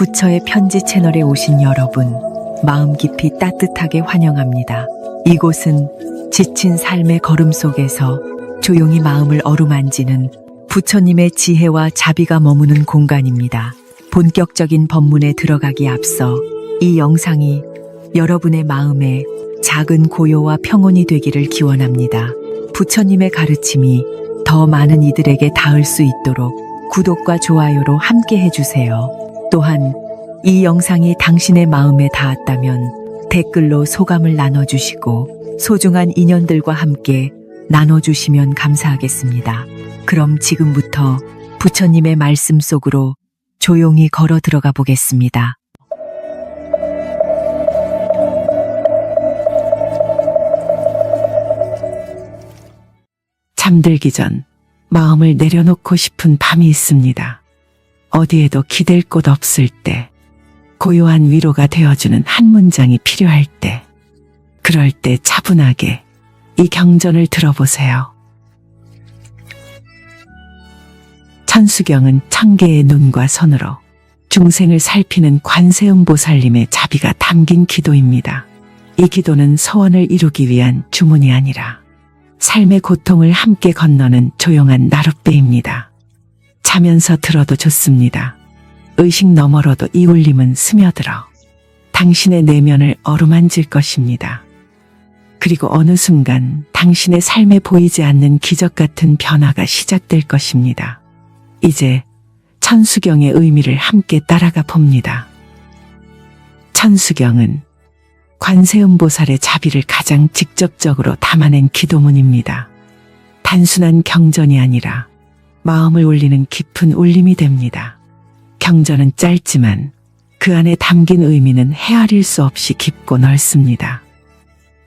부처의 편지 채널에 오신 여러분, 마음 깊이 따뜻하게 환영합니다. 이곳은 지친 삶의 걸음 속에서 조용히 마음을 어루만지는 부처님의 지혜와 자비가 머무는 공간입니다. 본격적인 법문에 들어가기 앞서 이 영상이 여러분의 마음에 작은 고요와 평온이 되기를 기원합니다. 부처님의 가르침이 더 많은 이들에게 닿을 수 있도록 구독과 좋아요로 함께 해주세요. 또한 이 영상이 당신의 마음에 닿았다면 댓글로 소감을 나눠주시고 소중한 인연들과 함께 나눠주시면 감사하겠습니다. 그럼 지금부터 부처님의 말씀 속으로 조용히 걸어 들어가 보겠습니다. 잠들기 전 마음을 내려놓고 싶은 밤이 있습니다. 어디에도 기댈 곳 없을 때, 고요한 위로가 되어주는 한 문장이 필요할 때, 그럴 때 차분하게 이 경전을 들어보세요. 천수경은 1000개의 눈과 손으로 중생을 살피는 관세음보살님의 자비가 담긴 기도입니다. 이 기도는 소원을 이루기 위한 주문이 아니라 삶의 고통을 함께 건너는 조용한 나룻배입니다. 자면서 들어도 좋습니다. 의식 너머로도 이 울림은 스며들어 당신의 내면을 어루만질 것입니다. 그리고 어느 순간 당신의 삶에 보이지 않는 기적 같은 변화가 시작될 것입니다. 이제 천수경의 의미를 함께 따라가 봅니다. 천수경은 관세음보살의 자비를 가장 직접적으로 담아낸 기도문입니다. 단순한 경전이 아니라 마음을 울리는 깊은 울림이 됩니다. 경전은 짧지만 그 안에 담긴 의미는 헤아릴 수 없이 깊고 넓습니다.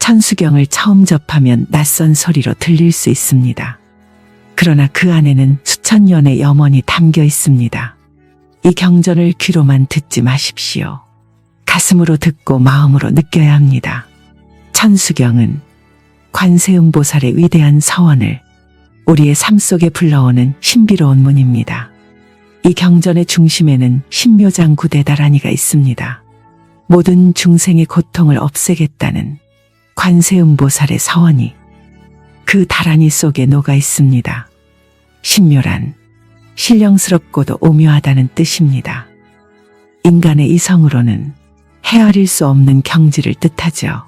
천수경을 처음 접하면 낯선 소리로 들릴 수 있습니다. 그러나 그 안에는 수천 년의 염원이 담겨 있습니다. 이 경전을 귀로만 듣지 마십시오. 가슴으로 듣고 마음으로 느껴야 합니다. 천수경은 관세음보살의 위대한 서원을 우리의 삶 속에 불러오는 신비로운 문입니다. 이 경전의 중심에는 신묘장구대다라니가 있습니다. 모든 중생의 고통을 없애겠다는 관세음보살의 서원이 그 다라니 속에 녹아 있습니다. 신묘란 신령스럽고도 오묘하다는 뜻입니다. 인간의 이성으로는 헤아릴 수 없는 경지를 뜻하죠.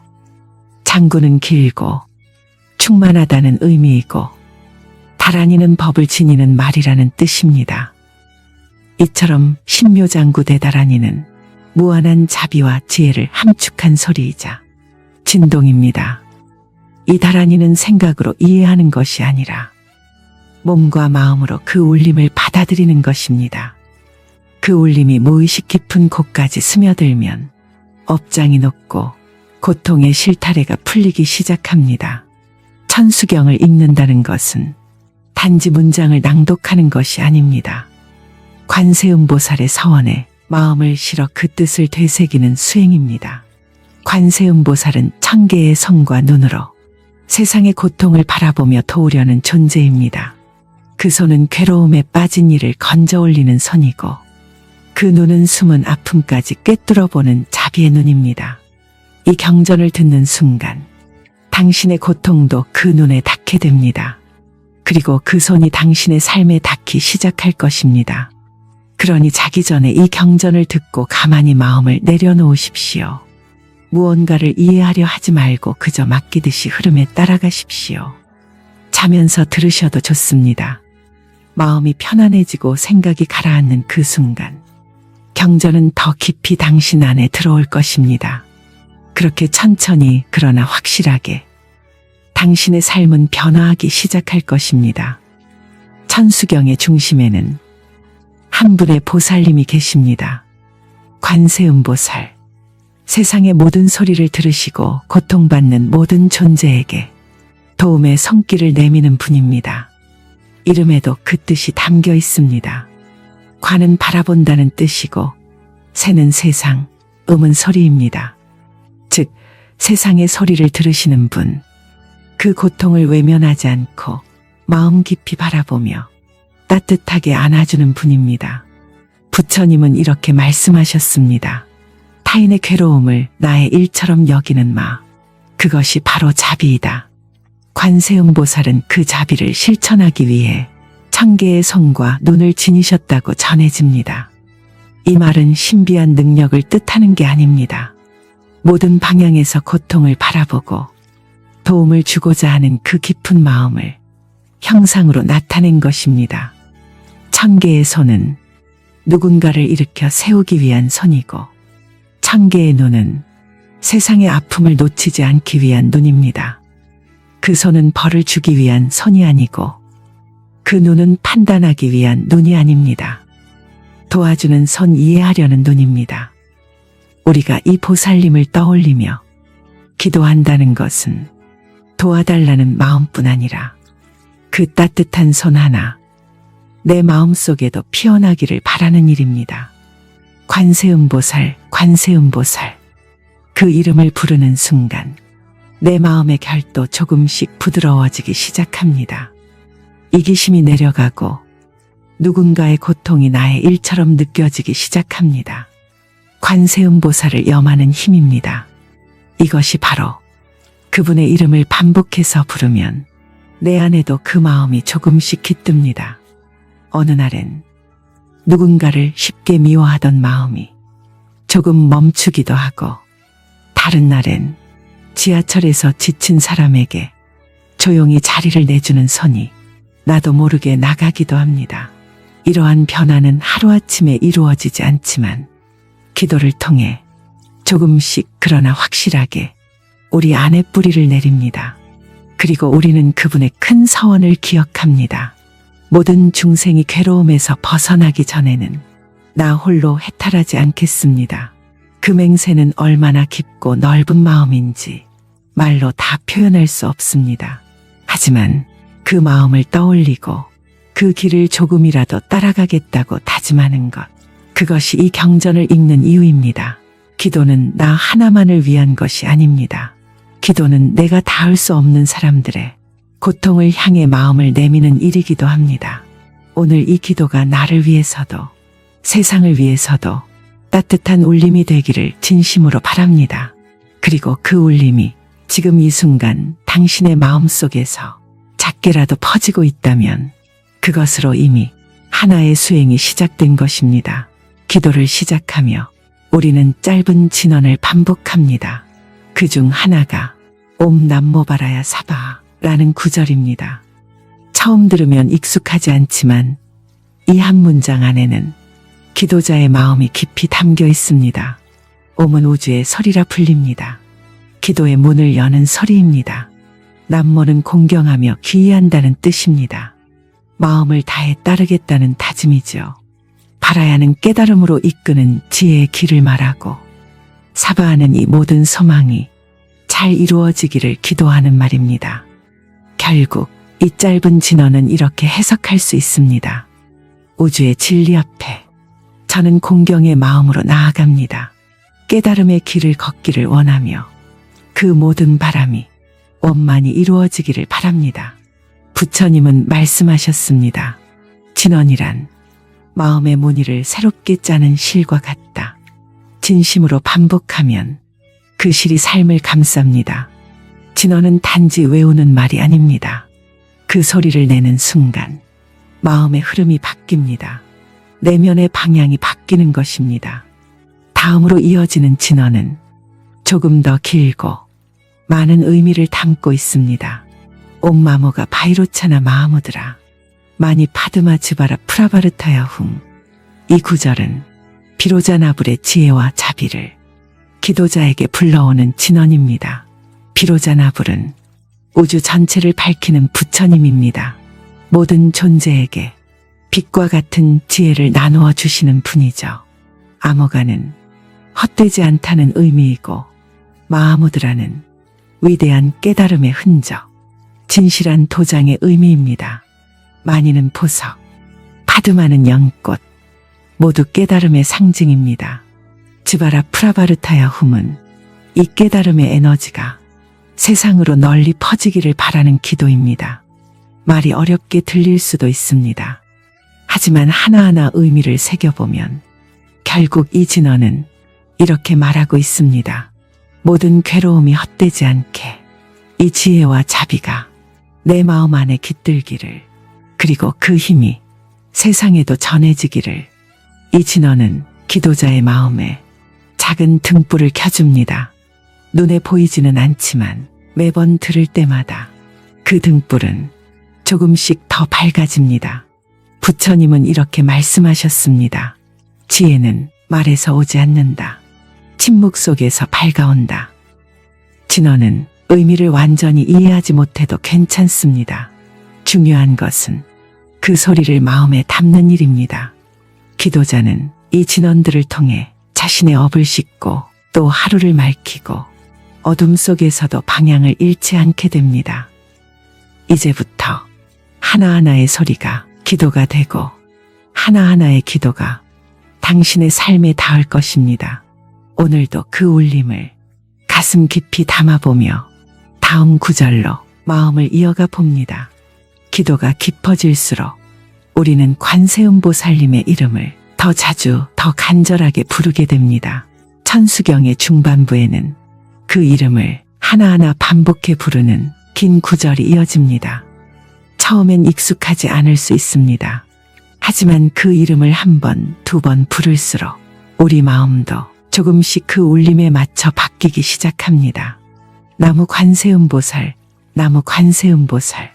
장구는 길고 충만하다는 의미이고 다라니는 법을 지니는 말이라는 뜻입니다. 이처럼 신묘장구대다라니는 무한한 자비와 지혜를 함축한 소리이자 진동입니다. 이 다라니는 생각으로 이해하는 것이 아니라 몸과 마음으로 그 울림을 받아들이는 것입니다. 그 울림이 무의식 깊은 곳까지 스며들면 업장이 녹고 고통의 실타래가 풀리기 시작합니다. 천수경을 읽는다는 것은 단지 문장을 낭독하는 것이 아닙니다. 관세음보살의 서원에 마음을 실어 그 뜻을 되새기는 수행입니다. 관세음보살은 1000개의 손과 눈으로 세상의 고통을 바라보며 도우려는 존재입니다. 그 손은 괴로움에 빠진 이를 건져 올리는 손이고 그 눈은 숨은 아픔까지 꿰뚫어보는 자비의 눈입니다. 이 경전을 듣는 순간 당신의 고통도 그 눈에 닿게 됩니다. 그리고 그 손이 당신의 삶에 닿기 시작할 것입니다. 그러니 자기 전에 이 경전을 듣고 가만히 마음을 내려놓으십시오. 무언가를 이해하려 하지 말고 그저 맡기듯이 흐름에 따라가십시오. 자면서 들으셔도 좋습니다. 마음이 편안해지고 생각이 가라앉는 그 순간 경전은 더 깊이 당신 안에 들어올 것입니다. 그렇게 천천히 그러나 확실하게 당신의 삶은 변화하기 시작할 것입니다. 천수경의 중심에는 한 분의 보살님이 계십니다. 관세음보살. 세상의 모든 소리를 들으시고 고통받는 모든 존재에게 도움의 손길을 내미는 분입니다. 이름에도 그 뜻이 담겨 있습니다. 관은 바라본다는 뜻이고 새는 세상, 음은 소리입니다. 즉 세상의 소리를 들으시는 분, 그 고통을 외면하지 않고 마음 깊이 바라보며 따뜻하게 안아주는 분입니다. 부처님은 이렇게 말씀하셨습니다. 타인의 괴로움을 나의 일처럼 여기는 마. 그것이 바로 자비이다. 관세음보살은 그 자비를 실천하기 위해 1000개의 손과 눈을 지니셨다고 전해집니다. 이 말은 신비한 능력을 뜻하는 게 아닙니다. 모든 방향에서 고통을 바라보고 도움을 주고자 하는 그 깊은 마음을 형상으로 나타낸 것입니다. 1000개의 손은 누군가를 일으켜 세우기 위한 손이고 1000개의 눈은 세상의 아픔을 놓치지 않기 위한 눈입니다. 그 손은 벌을 주기 위한 손이 아니고 그 눈은 판단하기 위한 눈이 아닙니다. 도와주는 손, 이해하려는 눈입니다. 우리가 이 보살님을 떠올리며 기도한다는 것은 도와달라는 마음뿐 아니라 그 따뜻한 손 하나 내 마음속에도 피어나기를 바라는 일입니다. 관세음보살, 관세음보살. 그 이름을 부르는 순간 내 마음의 결도 조금씩 부드러워지기 시작합니다. 이기심이 내려가고 누군가의 고통이 나의 일처럼 느껴지기 시작합니다. 관세음보살을 염하는 힘입니다. 이것이 바로 그분의 이름을 반복해서 부르면 내 안에도 그 마음이 조금씩 깃듭니다. 어느 날엔 누군가를 쉽게 미워하던 마음이 조금 멈추기도 하고 다른 날엔 지하철에서 지친 사람에게 조용히 자리를 내주는 손이 나도 모르게 나가기도 합니다. 이러한 변화는 하루아침에 이루어지지 않지만 기도를 통해 조금씩 그러나 확실하게 우리 안에 뿌리를 내립니다. 그리고 우리는 그분의 큰 서원을 기억합니다. 모든 중생이 괴로움에서 벗어나기 전에는 나 홀로 해탈하지 않겠습니다. 그 맹세는 얼마나 깊고 넓은 마음인지 말로 다 표현할 수 없습니다. 하지만 그 마음을 떠올리고 그 길을 조금이라도 따라가겠다고 다짐하는 것, 그것이 이 경전을 읽는 이유입니다. 기도는 나 하나만을 위한 것이 아닙니다. 기도는 내가 닿을 수 없는 사람들의 고통을 향해 마음을 내미는 일이기도 합니다. 오늘 이 기도가 나를 위해서도 세상을 위해서도 따뜻한 울림이 되기를 진심으로 바랍니다. 그리고 그 울림이 지금 이 순간 당신의 마음속에서 작게라도 퍼지고 있다면 그것으로 이미 하나의 수행이 시작된 것입니다. 기도를 시작하며 우리는 짧은 진언을 반복합니다. 그중 하나가 옴 남모바라야 사바 라는 구절입니다. 처음 들으면 익숙하지 않지만 이 한 문장 안에는 기도자의 마음이 깊이 담겨 있습니다. 옴은 우주의 설이라 불립니다. 기도의 문을 여는 설이입니다. 남모는 공경하며 귀의한다는 뜻입니다. 마음을 다해 따르겠다는 다짐이죠. 바라야는 깨달음으로 이끄는 지혜의 길을 말하고 사바하는 이 모든 소망이 잘 이루어지기를 기도하는 말입니다. 결국 이 짧은 진언은 이렇게 해석할 수 있습니다. 우주의 진리 앞에 저는 공경의 마음으로 나아갑니다. 깨달음의 길을 걷기를 원하며 그 모든 바람이 원만히 이루어지기를 바랍니다. 부처님은 말씀하셨습니다. 진언이란 마음의 무늬를 새롭게 짜는 실과 같다. 진심으로 반복하면 그 실이 삶을 감쌉니다. 진언은 단지 외우는 말이 아닙니다. 그 소리를 내는 순간 마음의 흐름이 바뀝니다. 내면의 방향이 바뀌는 것입니다. 다음으로 이어지는 진언은 조금 더 길고 많은 의미를 담고 있습니다. 옴마모가 바이로차나 마하무드라 마니 파드마 즈바라 프라바르타야 훔. 이 구절은 비로자나불의 지혜와 자비를 기도자에게 불러오는 진언입니다. 비로자나불은 우주 전체를 밝히는 부처님입니다. 모든 존재에게 빛과 같은 지혜를 나누어 주시는 분이죠. 아모가는 헛되지 않다는 의미이고 마하무드라는 위대한 깨달음의 흔적, 진실한 도장의 의미입니다. 마니는 보석, 파드마는 연꽃, 모두 깨달음의 상징입니다. 즈바라 프라바르타야 훔은 이 깨달음의 에너지가 세상으로 널리 퍼지기를 바라는 기도입니다. 말이 어렵게 들릴 수도 있습니다. 하지만 하나하나 의미를 새겨보면 결국 이 진원은 이렇게 말하고 있습니다. 모든 괴로움이 헛되지 않게 이 지혜와 자비가 내 마음 안에 깃들기를, 그리고 그 힘이 세상에도 전해지기를. 이 진원은 기도자의 마음에 작은 등불을 켜줍니다. 눈에 보이지는 않지만 매번 들을 때마다 그 등불은 조금씩 더 밝아집니다. 부처님은 이렇게 말씀하셨습니다. 지혜는 말에서 오지 않는다. 침묵 속에서 밝아온다. 진언은 의미를 완전히 이해하지 못해도 괜찮습니다. 중요한 것은 그 소리를 마음에 담는 일입니다. 기도자는 이 진언들을 통해 자신의 업을 씻고 또 하루를 맑히고 어둠 속에서도 방향을 잃지 않게 됩니다. 이제부터 하나하나의 소리가 기도가 되고 하나하나의 기도가 당신의 삶에 닿을 것입니다. 오늘도 그 울림을 가슴 깊이 담아보며 다음 구절로 마음을 이어가 봅니다. 기도가 깊어질수록 우리는 관세음보살님의 이름을 더 자주 더 간절하게 부르게 됩니다. 천수경의 중반부에는 그 이름을 하나하나 반복해 부르는 긴 구절이 이어집니다. 처음엔 익숙하지 않을 수 있습니다. 하지만 그 이름을 한 번, 두 번 부를수록 우리 마음도 조금씩 그 울림에 맞춰 바뀌기 시작합니다. 나무 관세음보살, 나무 관세음보살.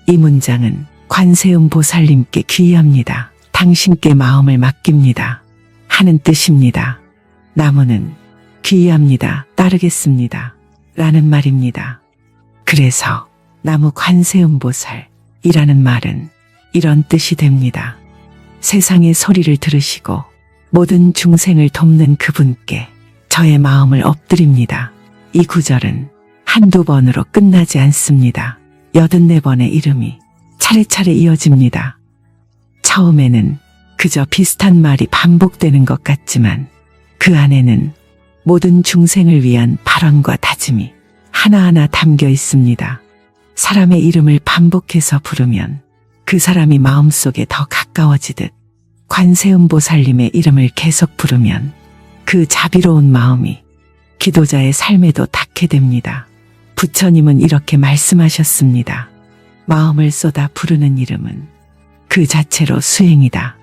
이 문장은 관세음보살님께 귀의합니다. 당신께 마음을 맡깁니다. 하는 뜻입니다. 나무는 귀의합니다. 따르겠습니다. 라는 말입니다. 그래서 나무 관세음보살이라는 말은 이런 뜻이 됩니다. 세상의 소리를 들으시고 모든 중생을 돕는 그분께 저의 마음을 엎드립니다. 이 구절은 한두 번으로 끝나지 않습니다. 84번의 이름이 차례차례 이어집니다. 처음에는 그저 비슷한 말이 반복되는 것 같지만 그 안에는 모든 중생을 위한 발언과 다짐이 하나하나 담겨 있습니다. 사람의 이름을 반복해서 부르면 그 사람이 마음속에 더 가까워지듯 관세음보살님의 이름을 계속 부르면 그 자비로운 마음이 기도자의 삶에도 닿게 됩니다. 부처님은 이렇게 말씀하셨습니다. 마음을 쏟아 부르는 이름은 그 자체로 수행이다.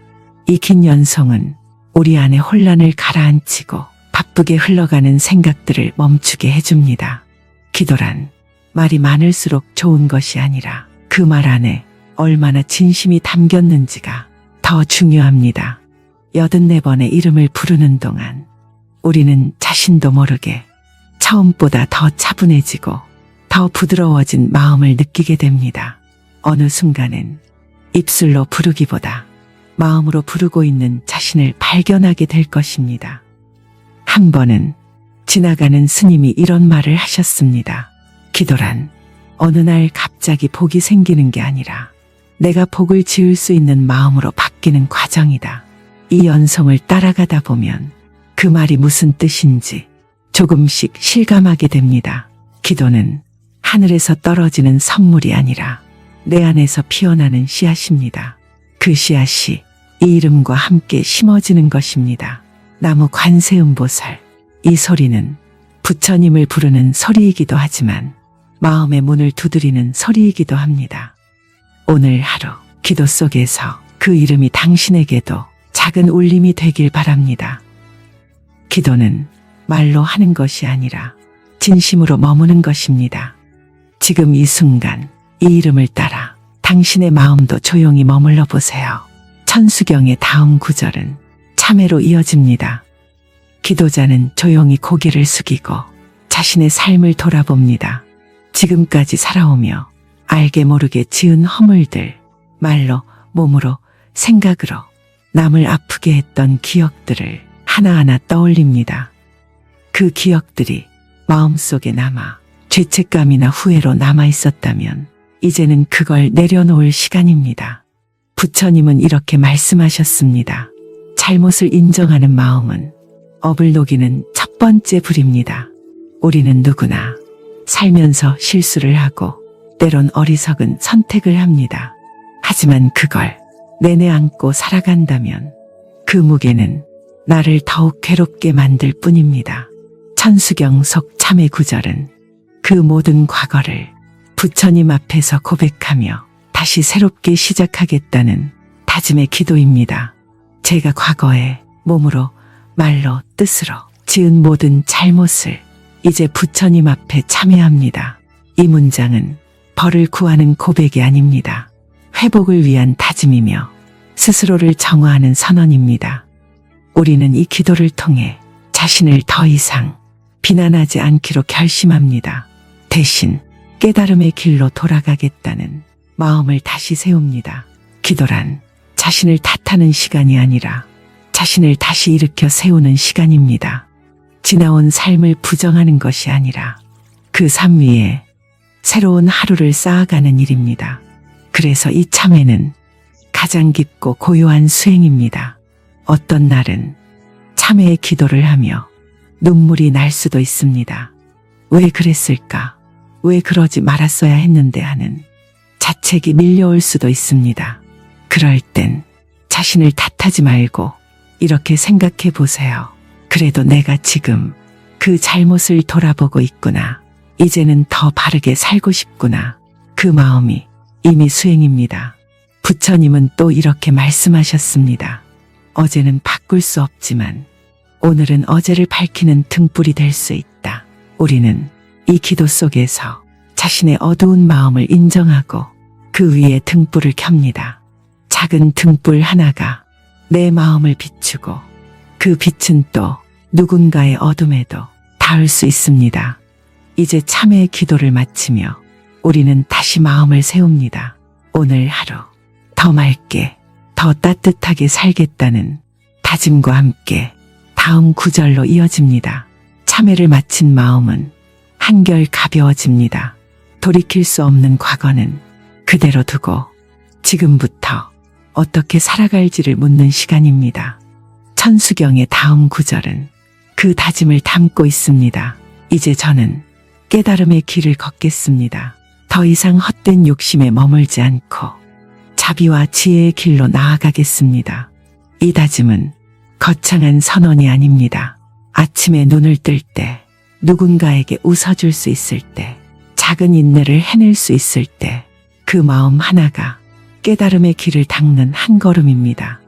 이 긴 연송은 우리 안에 혼란을 가라앉히고 바쁘게 흘러가는 생각들을 멈추게 해줍니다. 기도란 말이 많을수록 좋은 것이 아니라 그 말 안에 얼마나 진심이 담겼는지가 더 중요합니다. 84번의 이름을 부르는 동안 우리는 자신도 모르게 처음보다 더 차분해지고 더 부드러워진 마음을 느끼게 됩니다. 어느 순간엔 입술로 부르기보다 마음으로 부르고 있는 자신을 발견하게 될 것입니다. 한 번은 지나가는 스님이 이런 말을 하셨습니다. 기도란 어느 날 갑자기 복이 생기는 게 아니라 내가 복을 지을 수 있는 마음으로 바뀌는 과정이다. 이 연성을 따라가다 보면 그 말이 무슨 뜻인지 조금씩 실감하게 됩니다. 기도는 하늘에서 떨어지는 선물이 아니라 내 안에서 피어나는 씨앗입니다. 그 씨앗이 이 이름과 함께 심어지는 것입니다. 나무 관세음보살. 이 소리는 부처님을 부르는 소리이기도 하지만 마음의 문을 두드리는 소리이기도 합니다. 오늘 하루 기도 속에서 그 이름이 당신에게도 작은 울림이 되길 바랍니다. 기도는 말로 하는 것이 아니라 진심으로 머무는 것입니다. 지금 이 순간 이 이름을 따라 당신의 마음도 조용히 머물러 보세요. 천수경의 다음 구절은 참회로 이어집니다. 기도자는 조용히 고개를 숙이고 자신의 삶을 돌아봅니다. 지금까지 살아오며 알게 모르게 지은 허물들, 말로, 몸으로, 생각으로 남을 아프게 했던 기억들을 하나하나 떠올립니다. 그 기억들이 마음속에 남아 죄책감이나 후회로 남아 있었다면 이제는 그걸 내려놓을 시간입니다. 부처님은 이렇게 말씀하셨습니다. 잘못을 인정하는 마음은 업을 녹이는 첫 번째 불입니다. 우리는 누구나 살면서 실수를 하고 때론 어리석은 선택을 합니다. 하지만 그걸 내내 안고 살아간다면 그 무게는 나를 더욱 괴롭게 만들 뿐입니다. 천수경 속 참회 구절은 그 모든 과거를 부처님 앞에서 고백하며 다시 새롭게 시작하겠다는 다짐의 기도입니다. 제가 과거에 몸으로, 말로, 뜻으로 지은 모든 잘못을 이제 부처님 앞에 참회합니다. 이 문장은 벌을 구하는 고백이 아닙니다. 회복을 위한 다짐이며 스스로를 정화하는 선언입니다. 우리는 이 기도를 통해 자신을 더 이상 비난하지 않기로 결심합니다. 대신 깨달음의 길로 돌아가겠다는 마음을 다시 세웁니다. 기도란 자신을 탓하는 시간이 아니라 자신을 다시 일으켜 세우는 시간입니다. 지나온 삶을 부정하는 것이 아니라 그 삶 위에 새로운 하루를 쌓아가는 일입니다. 그래서 이 참회는 가장 깊고 고요한 수행입니다. 어떤 날은 참회의 기도를 하며 눈물이 날 수도 있습니다. 왜 그랬을까? 왜 그러지 말았어야 했는데 하는 자책이 밀려올 수도 있습니다. 그럴 땐 자신을 탓하지 말고 이렇게 생각해 보세요. 그래도 내가 지금 그 잘못을 돌아보고 있구나. 이제는 더 바르게 살고 싶구나. 그 마음이 이미 수행입니다. 부처님은 또 이렇게 말씀하셨습니다. 어제는 바꿀 수 없지만 오늘은 어제를 밝히는 등불이 될 수 있다. 우리는 이 기도 속에서 자신의 어두운 마음을 인정하고 그 위에 등불을 켭니다. 작은 등불 하나가 내 마음을 비추고 그 빛은 또 누군가의 어둠에도 닿을 수 있습니다. 이제 참회의 기도를 마치며 우리는 다시 마음을 세웁니다. 오늘 하루 더 맑게, 더 따뜻하게 살겠다는 다짐과 함께 다음 구절로 이어집니다. 참회를 마친 마음은 한결 가벼워집니다. 돌이킬 수 없는 과거는 그대로 두고 지금부터 어떻게 살아갈지를 묻는 시간입니다. 천수경의 다음 구절은 그 다짐을 담고 있습니다. 이제 저는 깨달음의 길을 걷겠습니다. 더 이상 헛된 욕심에 머물지 않고 자비와 지혜의 길로 나아가겠습니다. 이 다짐은 거창한 선언이 아닙니다. 아침에 눈을 뜰 때, 누군가에게 웃어줄 수 있을 때, 작은 인내를 해낼 수 있을 때, 그 마음 하나가 깨달음의 길을 닦는 한 걸음입니다.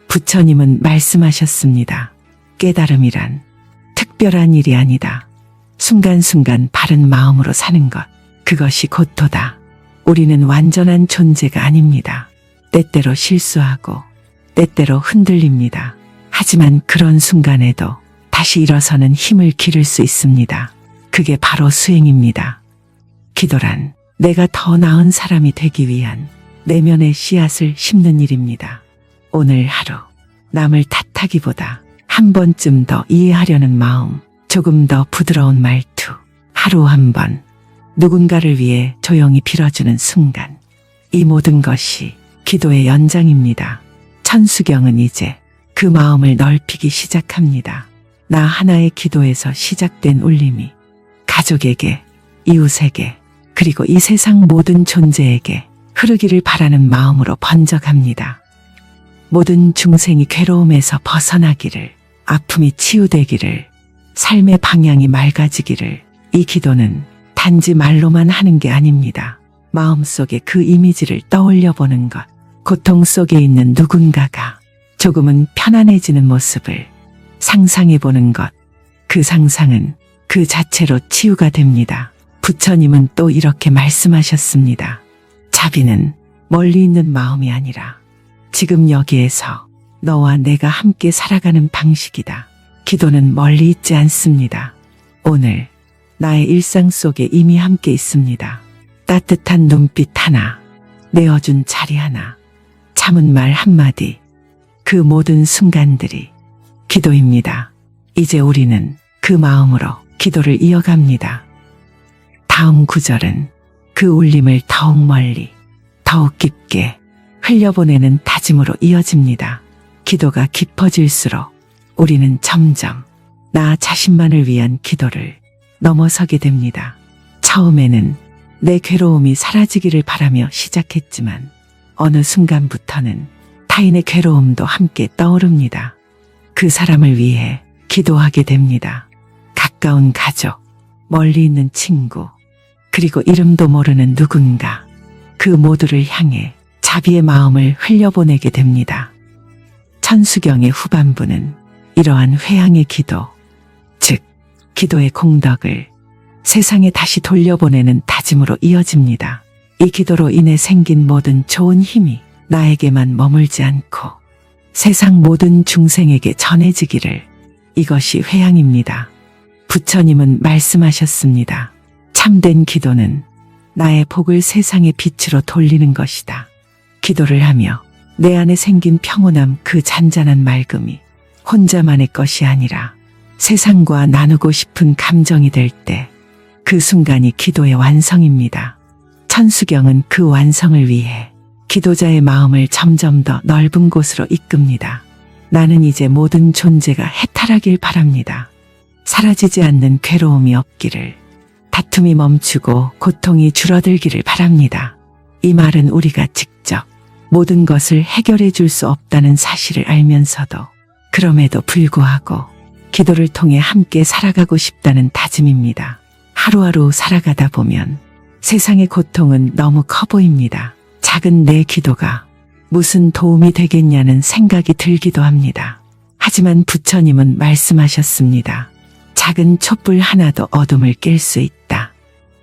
부처님은 말씀하셨습니다. 깨달음이란 특별한 일이 아니다. 순간순간 바른 마음으로 사는 것, 그것이 곧도다. 우리는 완전한 존재가 아닙니다. 때때로 실수하고 때때로 흔들립니다. 하지만 그런 순간에도 다시 일어서는 힘을 기를 수 있습니다. 그게 바로 수행입니다. 기도란 내가 더 나은 사람이 되기 위한 내면의 씨앗을 심는 일입니다. 오늘 하루 남을 탓하기보다 한 번쯤 더 이해하려는 마음, 조금 더 부드러운 말투, 하루 한 번 누군가를 위해 조용히 빌어주는 순간, 이 모든 것이 기도의 연장입니다. 천수경은 이제 그 마음을 넓히기 시작합니다. 나 하나의 기도에서 시작된 울림이 가족에게, 이웃에게, 그리고 이 세상 모든 존재에게 흐르기를 바라는 마음으로 번져갑니다. 모든 중생이 괴로움에서 벗어나기를, 아픔이 치유되기를, 삶의 방향이 맑아지기를, 이 기도는 단지 말로만 하는 게 아닙니다. 마음속에 그 이미지를 떠올려 보는 것, 고통 속에 있는 누군가가 조금은 편안해지는 모습을 상상해 보는 것, 그 상상은 그 자체로 치유가 됩니다. 부처님은 또 이렇게 말씀하셨습니다. 자비는 멀리 있는 마음이 아니라 지금 여기에서 너와 내가 함께 살아가는 방식이다. 기도는 멀리 있지 않습니다. 오늘 나의 일상 속에 이미 함께 있습니다. 따뜻한 눈빛 하나, 내어준 자리 하나, 참은 말 한마디, 그 모든 순간들이 기도입니다. 이제 우리는 그 마음으로 기도를 이어갑니다. 다음 구절은 그 울림을 더욱 멀리, 더욱 깊게 흘려보내는 다짐으로 이어집니다. 기도가 깊어질수록 우리는 점점 나 자신만을 위한 기도를 넘어서게 됩니다. 처음에는 내 괴로움이 사라지기를 바라며 시작했지만 어느 순간부터는 타인의 괴로움도 함께 떠오릅니다. 그 사람을 위해 기도하게 됩니다. 가까운 가족, 멀리 있는 친구, 그리고 이름도 모르는 누군가, 그 모두를 향해 자비의 마음을 흘려보내게 됩니다. 천수경의 후반부는 이러한 회향의 기도, 즉 기도의 공덕을 세상에 다시 돌려보내는 다짐으로 이어집니다. 이 기도로 인해 생긴 모든 좋은 힘이 나에게만 머물지 않고 세상 모든 중생에게 전해지기를, 이것이 회향입니다. 부처님은 말씀하셨습니다. 참된 기도는 나의 복을 세상의 빛으로 돌리는 것이다. 기도를 하며 내 안에 생긴 평온함, 그 잔잔한 맑음이 혼자만의 것이 아니라 세상과 나누고 싶은 감정이 될 때, 그 순간이 기도의 완성입니다. 천수경은 그 완성을 위해 기도자의 마음을 점점 더 넓은 곳으로 이끕니다. 나는 이제 모든 존재가 해탈하길 바랍니다. 사라지지 않는 괴로움이 없기를, 다툼이 멈추고 고통이 줄어들기를 바랍니다. 이 말은 우리가 직접 모든 것을 해결해 줄 수 없다는 사실을 알면서도 그럼에도 불구하고 기도를 통해 함께 살아가고 싶다는 다짐입니다. 하루하루 살아가다 보면 세상의 고통은 너무 커 보입니다. 작은 내 기도가 무슨 도움이 되겠냐는 생각이 들기도 합니다. 하지만 부처님은 말씀하셨습니다. 작은 촛불 하나도 어둠을 깰 수 있다.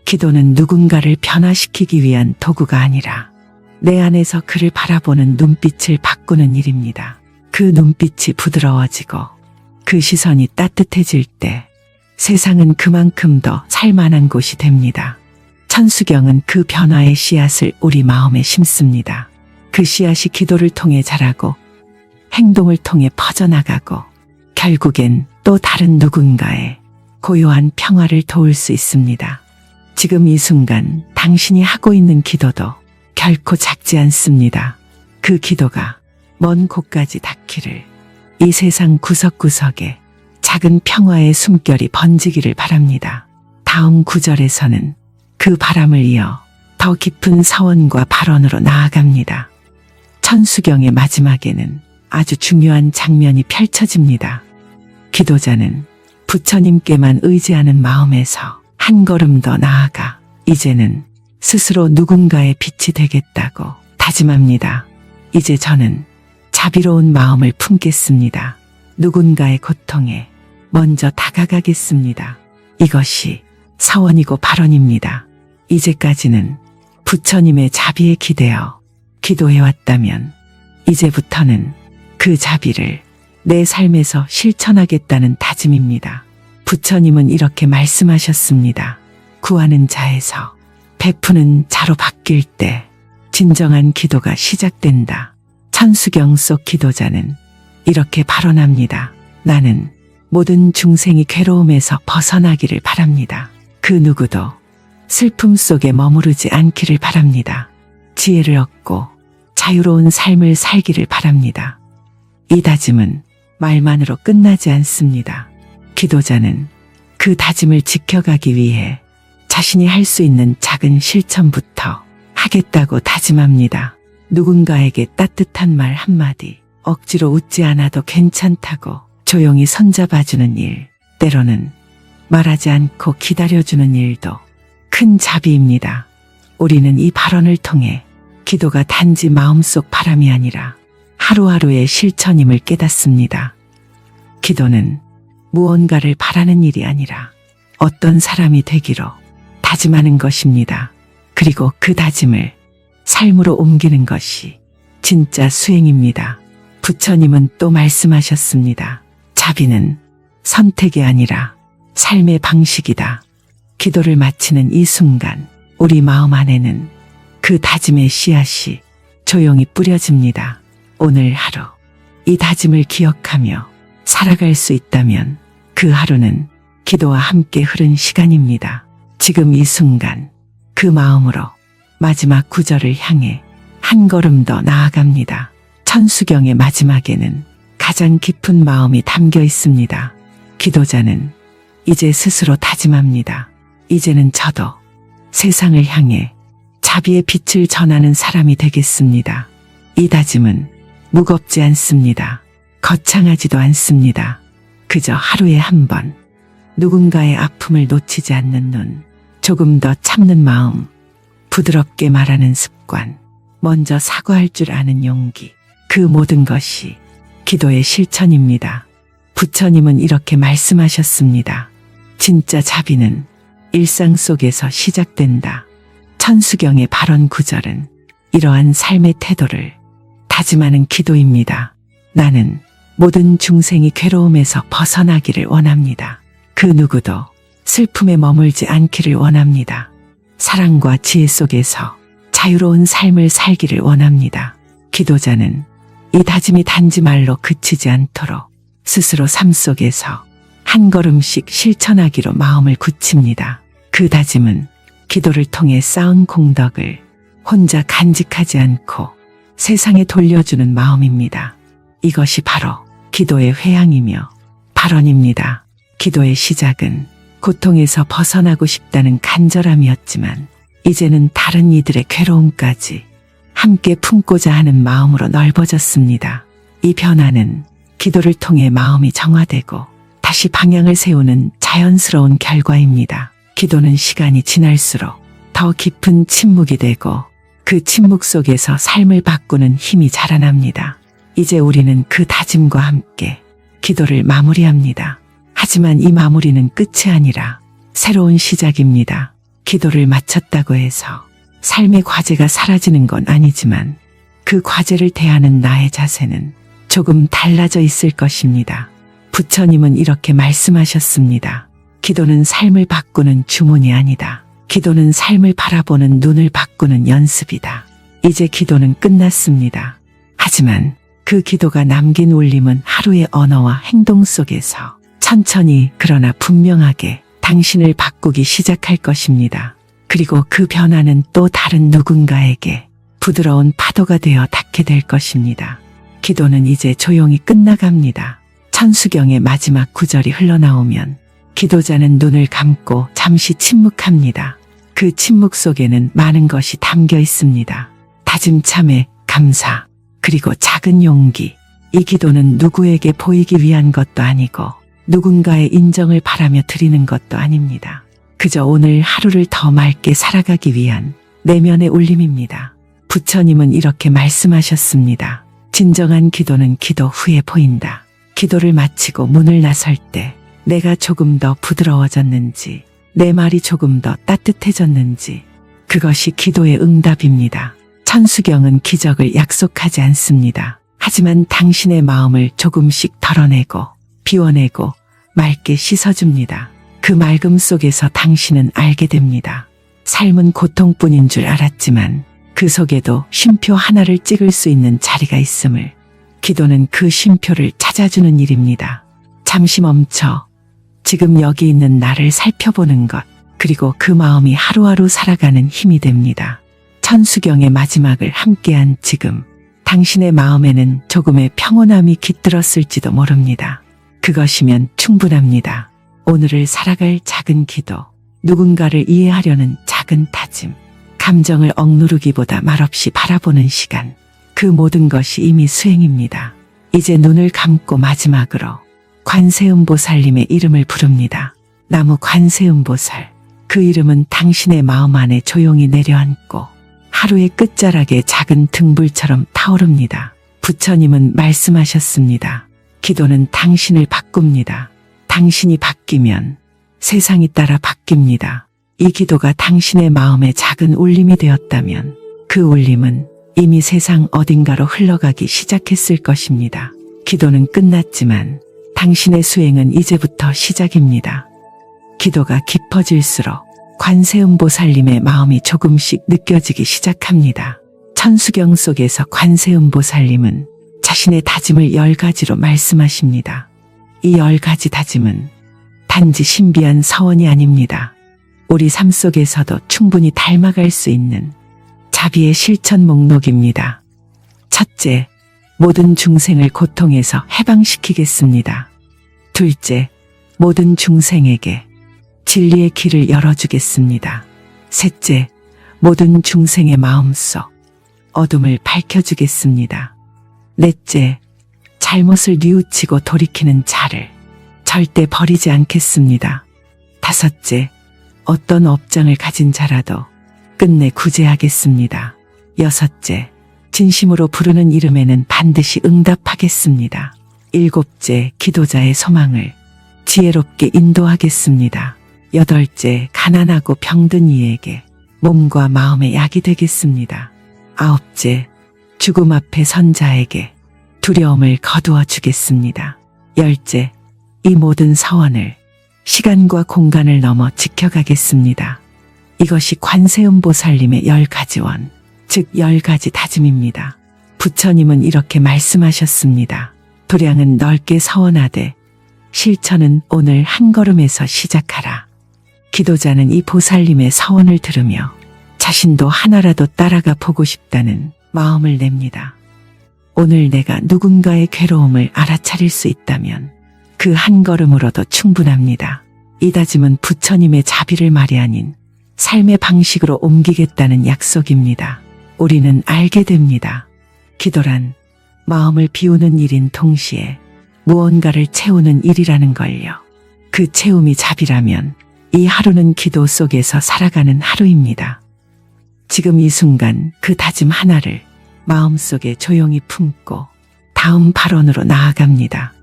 기도는 누군가를 변화시키기 위한 도구가 아니라 내 안에서 그를 바라보는 눈빛을 바꾸는 일입니다. 그 눈빛이 부드러워지고 그 시선이 따뜻해질 때 세상은 그만큼 더 살만한 곳이 됩니다. 천수경은 그 변화의 씨앗을 우리 마음에 심습니다. 그 씨앗이 기도를 통해 자라고 행동을 통해 퍼져나가고 결국엔 또 다른 누군가의 고요한 평화를 도울 수 있습니다. 지금 이 순간 당신이 하고 있는 기도도 결코 작지 않습니다. 그 기도가 먼 곳까지 닿기를, 이 세상 구석구석에 작은 평화의 숨결이 번지기를 바랍니다. 다음 구절에서는 그 바람을 이어 더 깊은 서원과 발언으로 나아갑니다. 천수경의 마지막에는 아주 중요한 장면이 펼쳐집니다. 기도자는 부처님께만 의지하는 마음에서 한 걸음 더 나아가 이제는 스스로 누군가의 빛이 되겠다고 다짐합니다. 이제 저는 자비로운 마음을 품겠습니다. 누군가의 고통에 먼저 다가가겠습니다. 이것이 서원이고 발언입니다. 이제까지는 부처님의 자비에 기대어 기도해왔다면 이제부터는 그 자비를 내 삶에서 실천하겠다는 다짐입니다. 부처님은 이렇게 말씀하셨습니다. 구하는 자에서 베푸는 자로 바뀔 때 진정한 기도가 시작된다. 천수경 속 기도자는 이렇게 발언합니다. 나는 모든 중생이 괴로움에서 벗어나기를 바랍니다. 그 누구도 슬픔 속에 머무르지 않기를 바랍니다. 지혜를 얻고 자유로운 삶을 살기를 바랍니다. 이 다짐은 말만으로 끝나지 않습니다. 기도자는 그 다짐을 지켜가기 위해 자신이 할 수 있는 작은 실천부터 하겠다고 다짐합니다. 누군가에게 따뜻한 말 한마디, 억지로 웃지 않아도 괜찮다고 조용히 손잡아주는 일, 때로는 말하지 않고 기다려주는 일도 큰 자비입니다. 우리는 이 발언을 통해 기도가 단지 마음속 바람이 아니라 하루하루의 실천임을 깨닫습니다. 기도는 무언가를 바라는 일이 아니라 어떤 사람이 되기로 다짐하는 것입니다. 그리고 그 다짐을 삶으로 옮기는 것이 진짜 수행입니다. 부처님은 또 말씀하셨습니다. 자비는 선택이 아니라 삶의 방식이다. 기도를 마치는 이 순간 우리 마음 안에는 그 다짐의 씨앗이 조용히 뿌려집니다. 오늘 하루 이 다짐을 기억하며 살아갈 수 있다면 그 하루는 기도와 함께 흐른 시간입니다. 지금 이 순간 그 마음으로 마지막 구절을 향해 한 걸음 더 나아갑니다. 천수경의 마지막에는 가장 깊은 마음이 담겨 있습니다. 기도자는 이제 스스로 다짐합니다. 이제는 저도 세상을 향해 자비의 빛을 전하는 사람이 되겠습니다. 이 다짐은 무겁지 않습니다. 거창하지도 않습니다. 그저 하루에 한 번, 누군가의 아픔을 놓치지 않는 눈, 조금 더 참는 마음, 부드럽게 말하는 습관, 먼저 사과할 줄 아는 용기, 그 모든 것이 기도의 실천입니다. 부처님은 이렇게 말씀하셨습니다. 진짜 자비는 일상 속에서 시작된다. 천수경의 발언 구절은 이러한 삶의 태도를 다짐하는 기도입니다. 나는 모든 중생이 괴로움에서 벗어나기를 원합니다. 그 누구도 슬픔에 머물지 않기를 원합니다. 사랑과 지혜 속에서 자유로운 삶을 살기를 원합니다. 기도자는 이 다짐이 단지 말로 그치지 않도록 스스로 삶 속에서 한 걸음씩 실천하기로 마음을 굳힙니다. 그 다짐은 기도를 통해 쌓은 공덕을 혼자 간직하지 않고 세상에 돌려주는 마음입니다. 이것이 바로 기도의 회양이며 발언입니다. 기도의 시작은 고통에서 벗어나고 싶다는 간절함이었지만 이제는 다른 이들의 괴로움까지 함께 품고자 하는 마음으로 넓어졌습니다. 이 변화는 기도를 통해 마음이 정화되고 다시 방향을 세우는 자연스러운 결과입니다. 기도는 시간이 지날수록 더 깊은 침묵이 되고 그 침묵 속에서 삶을 바꾸는 힘이 자라납니다. 이제 우리는 그 다짐과 함께 기도를 마무리합니다. 하지만 이 마무리는 끝이 아니라 새로운 시작입니다. 기도를 마쳤다고 해서 삶의 과제가 사라지는 건 아니지만 그 과제를 대하는 나의 자세는 조금 달라져 있을 것입니다. 부처님은 이렇게 말씀하셨습니다. 기도는 삶을 바꾸는 주문이 아니다. 기도는 삶을 바라보는 눈을 바꾸는 연습이다. 이제 기도는 끝났습니다. 하지만 그 기도가 남긴 울림은 하루의 언어와 행동 속에서 천천히 그러나 분명하게 당신을 바꾸기 시작할 것입니다. 그리고 그 변화는 또 다른 누군가에게 부드러운 파도가 되어 닿게 될 것입니다. 기도는 이제 조용히 끝나갑니다. 천수경의 마지막 구절이 흘러나오면 기도자는 눈을 감고 잠시 침묵합니다. 그 침묵 속에는 많은 것이 담겨 있습니다. 다짐, 참회, 감사, 그리고 작은 용기. 이 기도는 누구에게 보이기 위한 것도 아니고 누군가의 인정을 바라며 드리는 것도 아닙니다. 그저 오늘 하루를 더 맑게 살아가기 위한 내면의 울림입니다. 부처님은 이렇게 말씀하셨습니다. 진정한 기도는 기도 후에 보인다. 기도를 마치고 문을 나설 때 내가 조금 더 부드러워졌는지, 내 말이 조금 더 따뜻해졌는지, 그것이 기도의 응답입니다. 천수경은 기적을 약속하지 않습니다. 하지만 당신의 마음을 조금씩 덜어내고 비워내고 맑게 씻어줍니다. 그 맑음 속에서 당신은 알게 됩니다. 삶은 고통뿐인 줄 알았지만 그 속에도 쉼표 하나를 찍을 수 있는 자리가 있음을, 기도는 그 쉼표를 찾아주는 일입니다. 잠시 멈춰 지금 여기 있는 나를 살펴보는 것, 그리고 그 마음이 하루하루 살아가는 힘이 됩니다. 천수경의 마지막을 함께한 지금, 당신의 마음에는 조금의 평온함이 깃들었을지도 모릅니다. 그것이면 충분합니다. 오늘을 살아갈 작은 기도, 누군가를 이해하려는 작은 다짐, 감정을 억누르기보다 말없이 바라보는 시간, 그 모든 것이 이미 수행입니다. 이제 눈을 감고 마지막으로 관세음보살님의 이름을 부릅니다. 나무 관세음보살, 그 이름은 당신의 마음 안에 조용히 내려앉고 하루의 끝자락에 작은 등불처럼 타오릅니다. 부처님은 말씀하셨습니다. 기도는 당신을 바꿉니다. 당신이 바뀌면 세상이 따라 바뀝니다. 이 기도가 당신의 마음에 작은 울림이 되었다면 그 울림은 이미 세상 어딘가로 흘러가기 시작했을 것입니다. 기도는 끝났지만 당신의 수행은 이제부터 시작입니다. 기도가 깊어질수록 관세음보살님의 마음이 조금씩 느껴지기 시작합니다. 천수경 속에서 관세음보살님은 자신의 다짐을 10가지로 말씀하십니다. 이 10가지 다짐은 단지 신비한 서원이 아닙니다. 우리 삶 속에서도 충분히 닮아갈 수 있는 자비의 실천 목록입니다. 첫째, 모든 중생을 고통에서 해방시키겠습니다. 둘째, 모든 중생에게 진리의 길을 열어주겠습니다. 셋째, 모든 중생의 마음속 어둠을 밝혀주겠습니다. 넷째, 잘못을 뉘우치고 돌이키는 자를 절대 버리지 않겠습니다. 다섯째, 어떤 업장을 가진 자라도 끝내 구제하겠습니다. 여섯째, 진심으로 부르는 이름에는 반드시 응답하겠습니다. 일곱째, 기도자의 소망을 지혜롭게 인도하겠습니다. 여덟째, 가난하고 병든 이에게 몸과 마음의 약이 되겠습니다. 아홉째, 죽음 앞에 선 자에게 두려움을 거두어 주겠습니다. 열째, 이 모든 서원을 시간과 공간을 넘어 지켜가겠습니다. 이것이 관세음보살님의 10가지 원, 즉 10가지 다짐입니다. 부처님은 이렇게 말씀하셨습니다. 도량은 넓게 서원하되 실천은 오늘 한 걸음에서 시작하라. 기도자는 이 보살님의 서원을 들으며 자신도 하나라도 따라가 보고 싶다는 마음을 냅니다. 오늘 내가 누군가의 괴로움을 알아차릴 수 있다면 그 한 걸음으로도 충분합니다. 이 다짐은 부처님의 자비를 말이 아닌 삶의 방식으로 옮기겠다는 약속입니다. 우리는 알게 됩니다. 기도란 마음을 비우는 일인 동시에 무언가를 채우는 일이라는 걸요. 그 채움이 자비라면 이 하루는 기도 속에서 살아가는 하루입니다. 지금 이 순간 그 다짐 하나를 마음속에 조용히 품고 다음 발언으로 나아갑니다.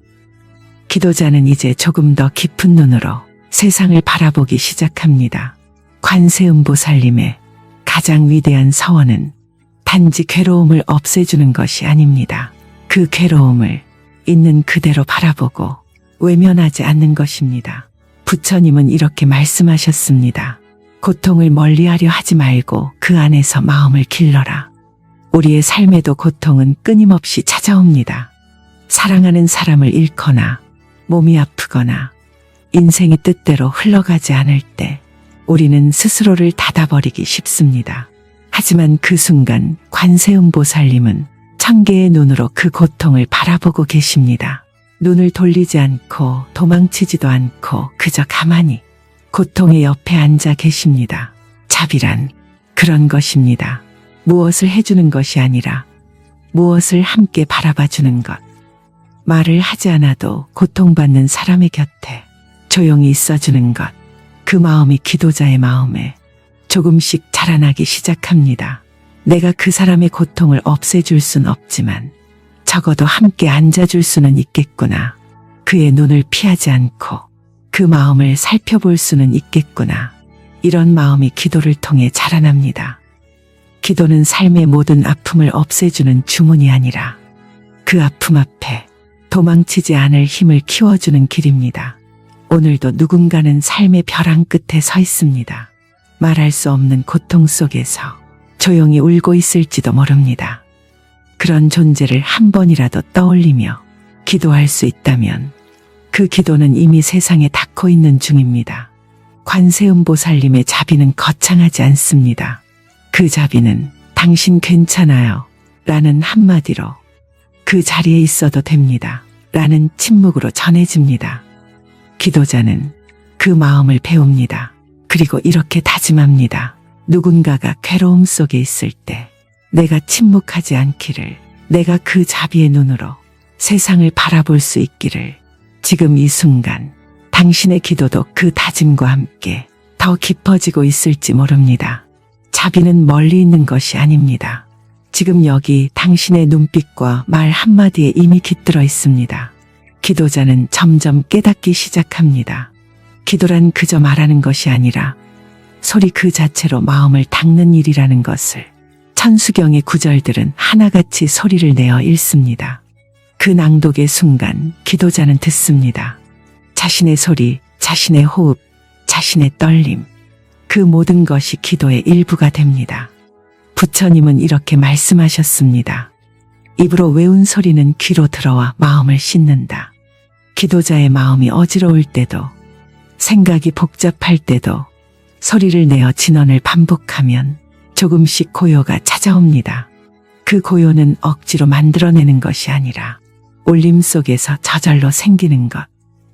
기도자는 이제 조금 더 깊은 눈으로 세상을 바라보기 시작합니다. 관세음보살님의 가장 위대한 서원은 단지 괴로움을 없애주는 것이 아닙니다. 그 괴로움을 있는 그대로 바라보고 외면하지 않는 것입니다. 부처님은 이렇게 말씀하셨습니다. 고통을 멀리하려 하지 말고 그 안에서 마음을 길러라. 우리의 삶에도 고통은 끊임없이 찾아옵니다. 사랑하는 사람을 잃거나 몸이 아프거나 인생이 뜻대로 흘러가지 않을 때 우리는 스스로를 닫아버리기 쉽습니다. 하지만 그 순간 관세음보살님은 천개의 눈으로 그 고통을 바라보고 계십니다. 눈을 돌리지 않고 도망치지도 않고 그저 가만히 고통의 옆에 앉아 계십니다. 자비란 그런 것입니다. 무엇을 해주는 것이 아니라 무엇을 함께 바라봐주는 것. 말을 하지 않아도 고통받는 사람의 곁에 조용히 있어주는 것. 그 마음이 기도자의 마음에 조금씩 자라나기 시작합니다. 내가 그 사람의 고통을 없애줄 순 없지만 적어도 함께 앉아줄 수는 있겠구나. 그의 눈을 피하지 않고 그 마음을 살펴볼 수는 있겠구나. 이런 마음이 기도를 통해 자라납니다. 기도는 삶의 모든 아픔을 없애주는 주문이 아니라 그 아픔 앞에 도망치지 않을 힘을 키워주는 길입니다. 오늘도 누군가는 삶의 벼랑 끝에 서 있습니다. 말할 수 없는 고통 속에서 조용히 울고 있을지도 모릅니다. 그런 존재를 한 번이라도 떠올리며 기도할 수 있다면 그 기도는 이미 세상에 닿고 있는 중입니다. 관세음보살님의 자비는 거창하지 않습니다. 그 자비는 당신 괜찮아요 라는 한마디로 그 자리에 있어도 됩니다 라는 침묵으로 전해집니다. 기도자는 그 마음을 배웁니다. 그리고 이렇게 다짐합니다. 누군가가 괴로움 속에 있을 때 내가 침묵하지 않기를, 내가 그 자비의 눈으로 세상을 바라볼 수 있기를. 지금 이 순간 당신의 기도도 그 다짐과 함께 더 깊어지고 있을지 모릅니다. 자비는 멀리 있는 것이 아닙니다. 지금 여기 당신의 눈빛과 말 한마디에 이미 깃들어 있습니다. 기도자는 점점 깨닫기 시작합니다. 기도란 그저 말하는 것이 아니라 소리 그 자체로 마음을 닦는 일이라는 것을 천수경의 구절들은 하나같이 소리를 내어 읽습니다. 그 낭독의 순간 기도자는 듣습니다. 자신의 소리, 자신의 호흡, 자신의 떨림, 그 모든 것이 기도의 일부가 됩니다. 부처님은 이렇게 말씀하셨습니다. 입으로 외운 소리는 귀로 들어와 마음을 씻는다. 기도자의 마음이 어지러울 때도, 생각이 복잡할 때도 소리를 내어 진언을 반복하면 조금씩 고요가 찾아옵니다. 그 고요는 억지로 만들어내는 것이 아니라 울림 속에서 저절로 생기는 것.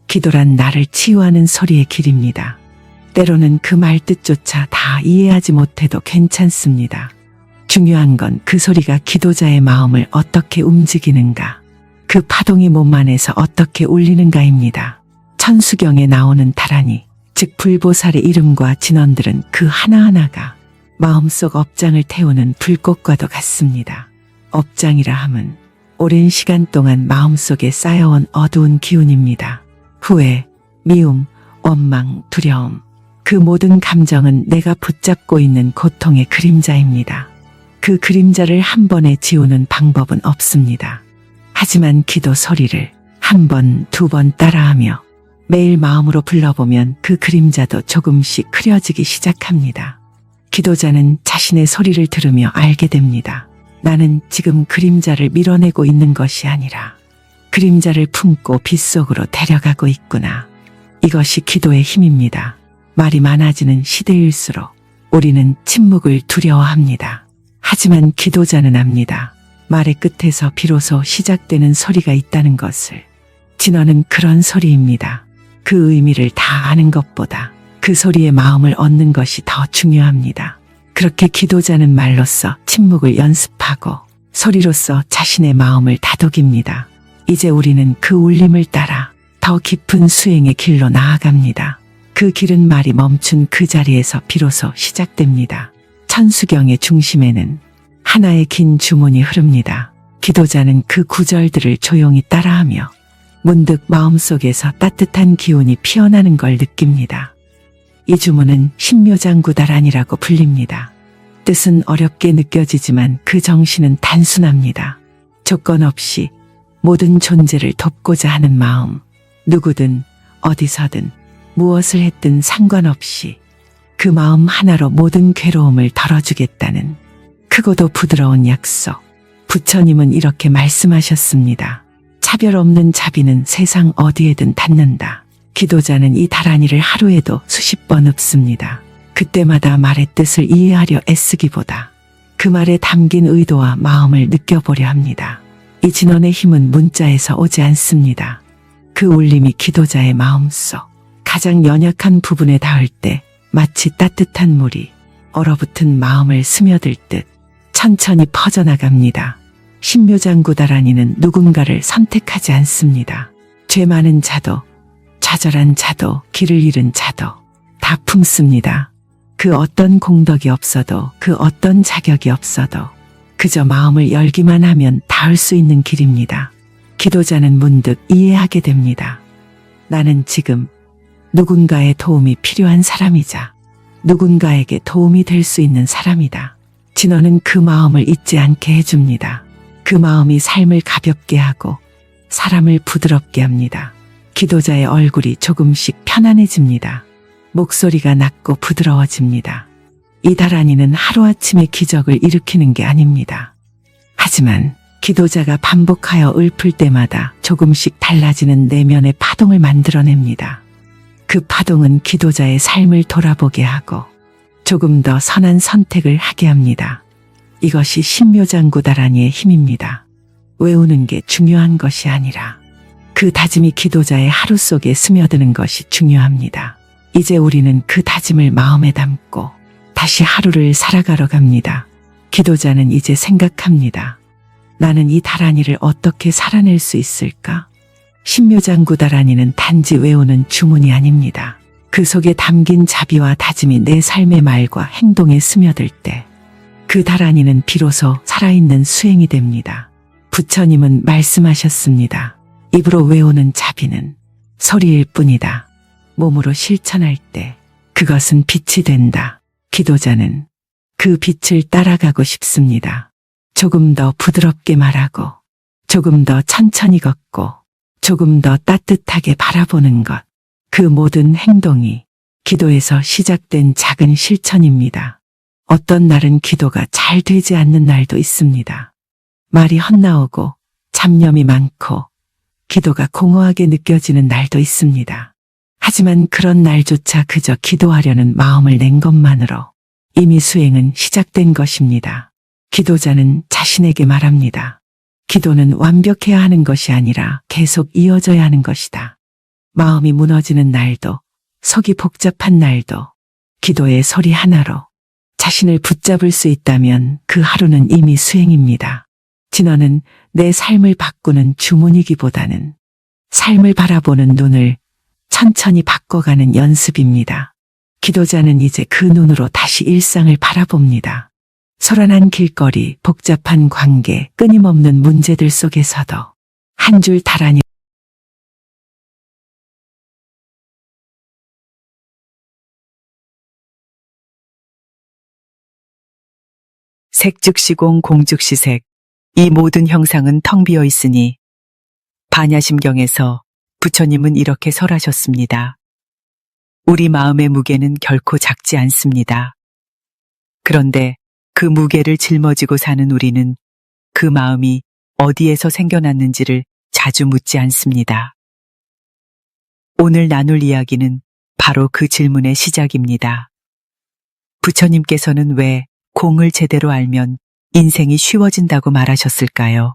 기도란 나를 치유하는 소리의 길입니다. 때로는 그 말뜻조차 다 이해하지 못해도 괜찮습니다. 중요한 건 그 소리가 기도자의 마음을 어떻게 움직이는가, 그 파동이 몸 안에서 어떻게 울리는가입니다. 천수경에 나오는 다란이, 즉 불보살의 이름과 진언들은 그 하나하나가 마음속 업장을 태우는 불꽃과도 같습니다. 업장이라 함은 오랜 시간 동안 마음속에 쌓여온 어두운 기운입니다. 후회, 미움, 원망, 두려움, 그 모든 감정은 내가 붙잡고 있는 고통의 그림자입니다. 그 그림자를 한 번에 지우는 방법은 없습니다. 하지만 기도 소리를 한 번, 두 번 따라하며 매일 마음으로 불러보면 그 그림자도 조금씩 흐려지기 시작합니다. 기도자는 자신의 소리를 들으며 알게 됩니다. 나는 지금 그림자를 밀어내고 있는 것이 아니라 그림자를 품고 빛 속으로 데려가고 있구나. 이것이 기도의 힘입니다. 말이 많아지는 시대일수록 우리는 침묵을 두려워합니다. 하지만 기도자는 압니다. 말의 끝에서 비로소 시작되는 소리가 있다는 것을. 진언은 그런 소리입니다. 그 의미를 다 아는 것보다 그 소리의 마음을 얻는 것이 더 중요합니다. 그렇게 기도자는 말로써 침묵을 연습하고 소리로써 자신의 마음을 다독입니다. 이제 우리는 그 울림을 따라 더 깊은 수행의 길로 나아갑니다. 그 길은 말이 멈춘 그 자리에서 비로소 시작됩니다. 천수경의 중심에는 하나의 긴 주문이 흐릅니다. 기도자는 그 구절들을 조용히 따라하며 문득 마음속에서 따뜻한 기운이 피어나는 걸 느낍니다. 이 주문은 신묘장구다란이라고 불립니다. 뜻은 어렵게 느껴지지만 그 정신은 단순합니다. 조건 없이 모든 존재를 돕고자 하는 마음, 누구든 어디서든 무엇을 했든 상관없이 그 마음 하나로 모든 괴로움을 덜어주겠다는 크고도 부드러운 약속. 부처님은 이렇게 말씀하셨습니다. 차별 없는 자비는 세상 어디에든 닿는다. 기도자는 이 다란이를 하루에도 수십 번 읊습니다. 그때마다 말의 뜻을 이해하려 애쓰기보다 그 말에 담긴 의도와 마음을 느껴보려 합니다. 이 진언의 힘은 문자에서 오지 않습니다. 그 울림이 기도자의 마음속 가장 연약한 부분에 닿을 때 마치 따뜻한 물이 얼어붙은 마음을 스며들 듯 천천히 퍼져나갑니다. 신묘장구다란이는 누군가를 선택하지 않습니다. 죄 많은 자도, 좌절한 자도, 길을 잃은 자도 다 품습니다. 그 어떤 공덕이 없어도, 그 어떤 자격이 없어도 그저 마음을 열기만 하면 닿을 수 있는 길입니다. 기도자는 문득 이해하게 됩니다. 나는 지금 누군가의 도움이 필요한 사람이자 누군가에게 도움이 될 수 있는 사람이다. 진언은 그 마음을 잊지 않게 해줍니다. 그 마음이 삶을 가볍게 하고 사람을 부드럽게 합니다. 기도자의 얼굴이 조금씩 편안해집니다. 목소리가 낮고 부드러워집니다. 이 다란이는 하루아침에 기적을 일으키는 게 아닙니다. 하지만 기도자가 반복하여 읊을 때마다 조금씩 달라지는 내면의 파동을 만들어냅니다. 그 파동은 기도자의 삶을 돌아보게 하고 조금 더 선한 선택을 하게 합니다. 이것이 신묘장구다란이의 힘입니다. 외우는 게 중요한 것이 아니라 그 다짐이 기도자의 하루 속에 스며드는 것이 중요합니다. 이제 우리는 그 다짐을 마음에 담고 다시 하루를 살아가러 갑니다. 기도자는 이제 생각합니다. 나는 이 다란이를 어떻게 살아낼 수 있을까? 신묘장구다란이는 단지 외우는 주문이 아닙니다. 그 속에 담긴 자비와 다짐이 내 삶의 말과 행동에 스며들 때 그 다란이는 비로소 살아있는 수행이 됩니다. 부처님은 말씀하셨습니다. 입으로 외우는 자비는 소리일 뿐이다. 몸으로 실천할 때 그것은 빛이 된다. 기도자는 그 빛을 따라가고 싶습니다. 조금 더 부드럽게 말하고 조금 더 천천히 걷고 조금 더 따뜻하게 바라보는 것. 그 모든 행동이 기도에서 시작된 작은 실천입니다. 어떤 날은 기도가 잘 되지 않는 날도 있습니다. 말이 헛나오고 잡념이 많고 기도가 공허하게 느껴지는 날도 있습니다. 하지만 그런 날조차 그저 기도하려는 마음을 낸 것만으로 이미 수행은 시작된 것입니다. 기도자는 자신에게 말합니다. 기도는 완벽해야 하는 것이 아니라 계속 이어져야 하는 것이다. 마음이 무너지는 날도, 속이 복잡한 날도 기도의 소리 하나로 자신을 붙잡을 수 있다면 그 하루는 이미 수행입니다. 진언은 내 삶을 바꾸는 주문이기보다는 삶을 바라보는 눈을 천천히 바꿔가는 연습입니다. 기도자는 이제 그 눈으로 다시 일상을 바라봅니다. 소란한 길거리, 복잡한 관계, 끊임없는 문제들 속에서도 한 줄 다란히 색즉시공 공즉시색, 이 모든 형상은 텅 비어 있으니 반야심경에서 부처님은 이렇게 설하셨습니다. 우리 마음의 무게는 결코 작지 않습니다. 그런데 그 무게를 짊어지고 사는 우리는 그 마음이 어디에서 생겨났는지를 자주 묻지 않습니다. 오늘 나눌 이야기는 바로 그 질문의 시작입니다. 부처님께서는 왜 공을 제대로 알면 인생이 쉬워진다고 말하셨을까요?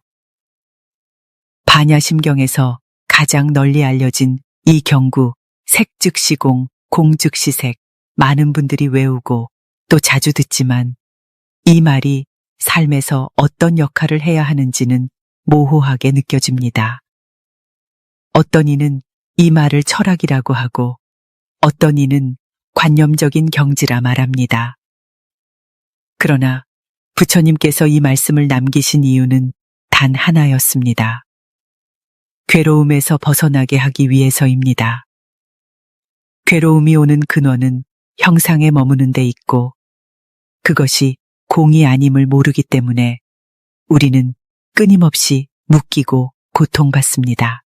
반야심경에서 가장 널리 알려진 이 경구, 색즉시공, 공즉시색, 많은 분들이 외우고 또 자주 듣지만 이 말이 삶에서 어떤 역할을 해야 하는지는 모호하게 느껴집니다. 어떤 이는 이 말을 철학이라고 하고 어떤 이는 관념적인 경지라 말합니다. 그러나 부처님께서 이 말씀을 남기신 이유는 단 하나였습니다. 괴로움에서 벗어나게 하기 위해서입니다. 괴로움이 오는 근원은 형상에 머무는 데 있고 그것이 공이 아님을 모르기 때문에 우리는 끊임없이 묶이고 고통받습니다.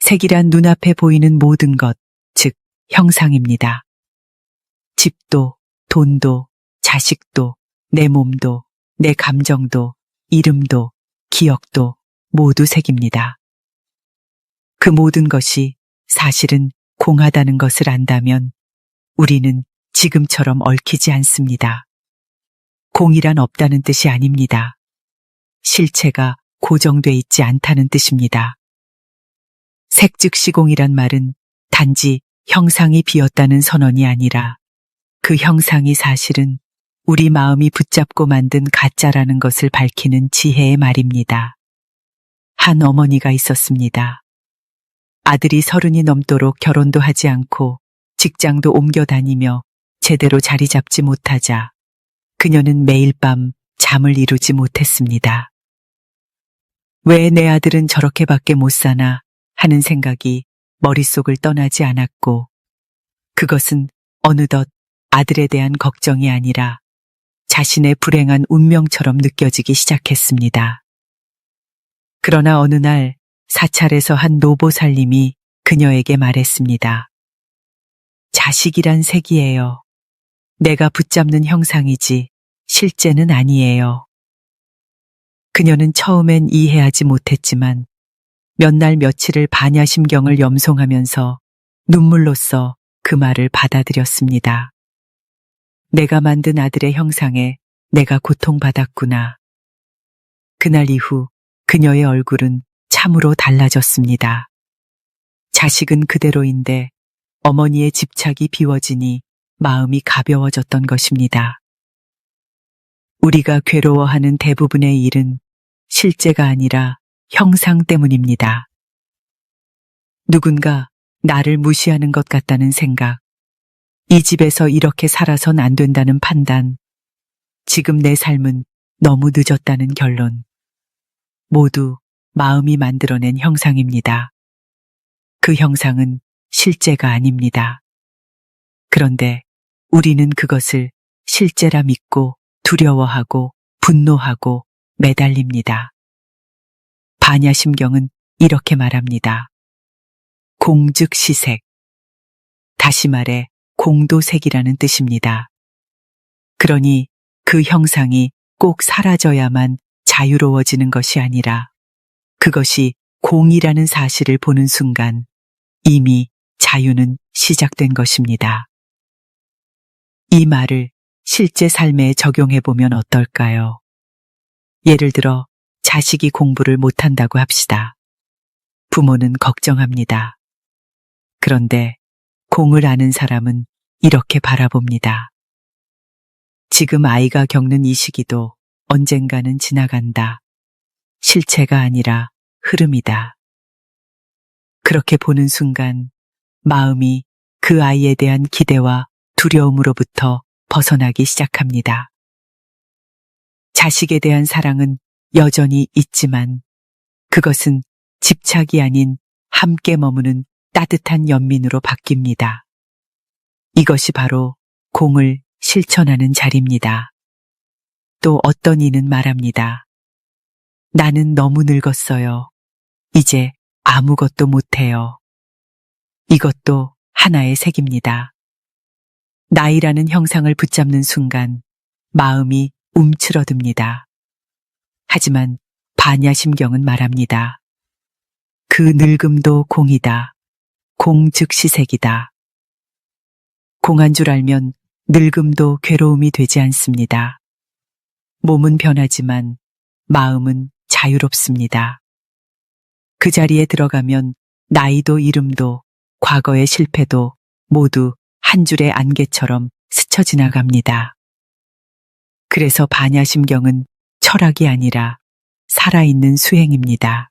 색이란 눈앞에 보이는 모든 것, 즉 형상입니다. 집도, 돈도, 자식도, 내 몸도, 내 감정도, 이름도, 기억도 모두 색입니다. 그 모든 것이 사실은 공하다는 것을 안다면 우리는 지금처럼 얽히지 않습니다. 공이란 없다는 뜻이 아닙니다. 실체가 고정돼 있지 않다는 뜻입니다. 색즉시공이란 말은 단지 형상이 비었다는 선언이 아니라 그 형상이 사실은 우리 마음이 붙잡고 만든 가짜라는 것을 밝히는 지혜의 말입니다. 한 어머니가 있었습니다. 아들이 30이 넘도록 결혼도 하지 않고 직장도 옮겨 다니며 제대로 자리 잡지 못하자 그녀는 매일 밤 잠을 이루지 못했습니다. 왜 내 아들은 저렇게밖에 못 사나 하는 생각이 머릿속을 떠나지 않았고 그것은 어느덧 아들에 대한 걱정이 아니라 자신의 불행한 운명처럼 느껴지기 시작했습니다. 그러나 어느 날 사찰에서 한 노보살님이 그녀에게 말했습니다. 자식이란 색이에요. 내가 붙잡는 형상이지 실제는 아니에요. 그녀는 처음엔 이해하지 못했지만 몇 날 며칠을 반야심경을 염송하면서 눈물로써 그 말을 받아들였습니다. 내가 만든 아들의 형상에 내가 고통받았구나. 그날 이후 그녀의 얼굴은 참으로 달라졌습니다. 자식은 그대로인데 어머니의 집착이 비워지니 마음이 가벼워졌던 것입니다. 우리가 괴로워하는 대부분의 일은 실제가 아니라 형상 때문입니다. 누군가 나를 무시하는 것 같다는 생각, 이 집에서 이렇게 살아선 안 된다는 판단, 지금 내 삶은 너무 늦었다는 결론, 모두 마음이 만들어낸 형상입니다. 그 형상은 실제가 아닙니다. 그런데 우리는 그것을 실제라 믿고 두려워하고 분노하고 매달립니다. 반야심경은 이렇게 말합니다. 공즉시색. 다시 말해 공도색이라는 뜻입니다. 그러니 그 형상이 꼭 사라져야만 자유로워지는 것이 아니라 그것이 공이라는 사실을 보는 순간 이미 자유는 시작된 것입니다. 이 말을 실제 삶에 적용해 보면 어떨까요? 예를 들어 자식이 공부를 못한다고 합시다. 부모는 걱정합니다. 그런데 공을 아는 사람은 이렇게 바라봅니다. 지금 아이가 겪는 이 시기도 언젠가는 지나간다. 실체가 아니라 흐름이다. 그렇게 보는 순간 마음이 그 아이에 대한 기대와 두려움으로부터 벗어나기 시작합니다. 자식에 대한 사랑은 여전히 있지만 그것은 집착이 아닌 함께 머무는 따뜻한 연민으로 바뀝니다. 이것이 바로 공을 실천하는 자리입니다. 또 어떤 이는 말합니다. 나는 너무 늙었어요. 이제 아무것도 못해요. 이것도 하나의 색입니다. 나이라는 형상을 붙잡는 순간 마음이 움츠러듭니다. 하지만 반야심경은 말합니다. 그 늙음도 공이다. 공 즉시 색이다. 공한 줄 알면 늙음도 괴로움이 되지 않습니다. 몸은 변하지만 마음은 자유롭습니다. 그 자리에 들어가면 나이도 이름도 과거의 실패도 모두 한 줄의 안개처럼 스쳐 지나갑니다. 그래서 반야심경은 철학이 아니라 살아있는 수행입니다.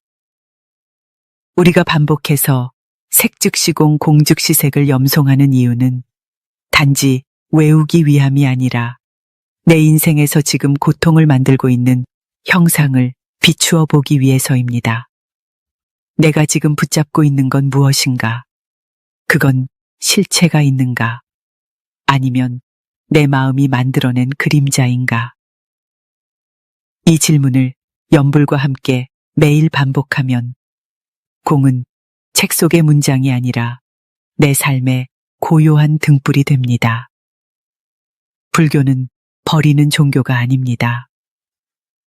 우리가 반복해서 색즉시공 공즉시색을 염송하는 이유는 단지 외우기 위함이 아니라 내 인생에서 지금 고통을 만들고 있는 형상을 비추어 보기 위해서입니다. 내가 지금 붙잡고 있는 건 무엇인가? 그건 실체가 있는가? 아니면 내 마음이 만들어낸 그림자인가? 이 질문을 염불과 함께 매일 반복하면 공은 책 속의 문장이 아니라 내 삶의 고요한 등불이 됩니다. 불교는 버리는 종교가 아닙니다.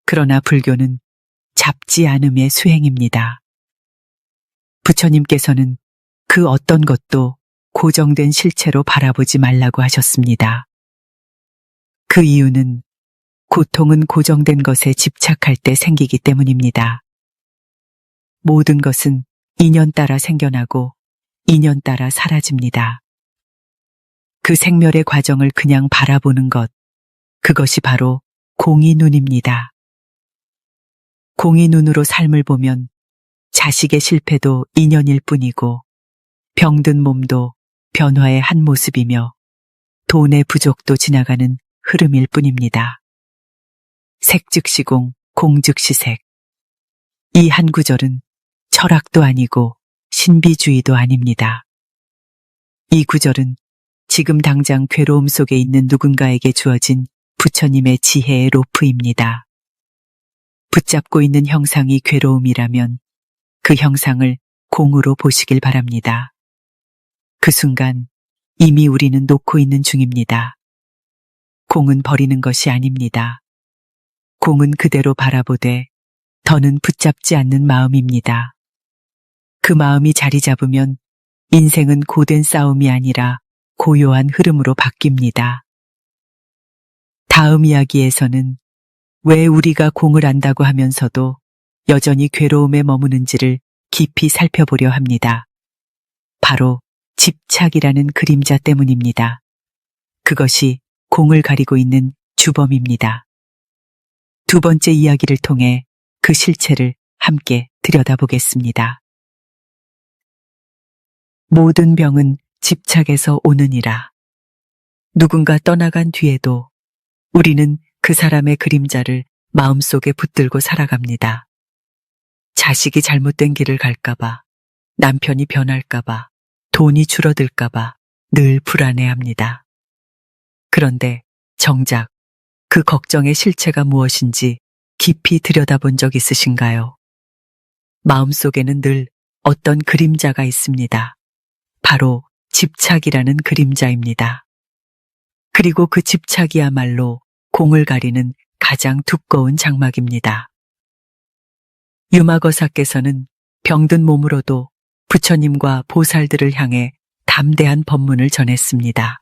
그러나 불교는 잡지 않음의 수행입니다. 부처님께서는 그 어떤 것도 고정된 실체로 바라보지 말라고 하셨습니다. 그 이유는 고통은 고정된 것에 집착할 때 생기기 때문입니다. 모든 것은 인연 따라 생겨나고 인연 따라 사라집니다. 그 생멸의 과정을 그냥 바라보는 것, 그것이 바로 공의 눈입니다. 공의 눈으로 삶을 보면 자식의 실패도 인연일 뿐이고 병든 몸도 변화의 한 모습이며 돈의 부족도 지나가는 흐름일 뿐입니다. 색즉시공, 공즉시색. 이 한 구절은 철학도 아니고 신비주의도 아닙니다. 이 구절은 지금 당장 괴로움 속에 있는 누군가에게 주어진 부처님의 지혜의 로프입니다. 붙잡고 있는 형상이 괴로움이라면 그 형상을 공으로 보시길 바랍니다. 그 순간 이미 우리는 놓고 있는 중입니다. 공은 버리는 것이 아닙니다. 공은 그대로 바라보되 더는 붙잡지 않는 마음입니다. 그 마음이 자리 잡으면 인생은 고된 싸움이 아니라 고요한 흐름으로 바뀝니다. 다음 이야기에서는 왜 우리가 공을 안다고 하면서도 여전히 괴로움에 머무는지를 깊이 살펴보려 합니다. 바로 집착이라는 그림자 때문입니다. 그것이 공을 가리고 있는 주범입니다. 두 번째 이야기를 통해 그 실체를 함께 들여다보겠습니다. 모든 병은 집착에서 오느니라. 누군가 떠나간 뒤에도 우리는 그 사람의 그림자를 마음속에 붙들고 살아갑니다. 자식이 잘못된 길을 갈까봐, 남편이 변할까봐, 돈이 줄어들까봐 늘 불안해합니다. 그런데 정작 그 걱정의 실체가 무엇인지 깊이 들여다본 적 있으신가요? 마음속에는 늘 어떤 그림자가 있습니다. 바로 집착이라는 그림자입니다. 그리고 그 집착이야말로 공을 가리는 가장 두꺼운 장막입니다. 유마거사께서는 병든 몸으로도 부처님과 보살들을 향해 담대한 법문을 전했습니다.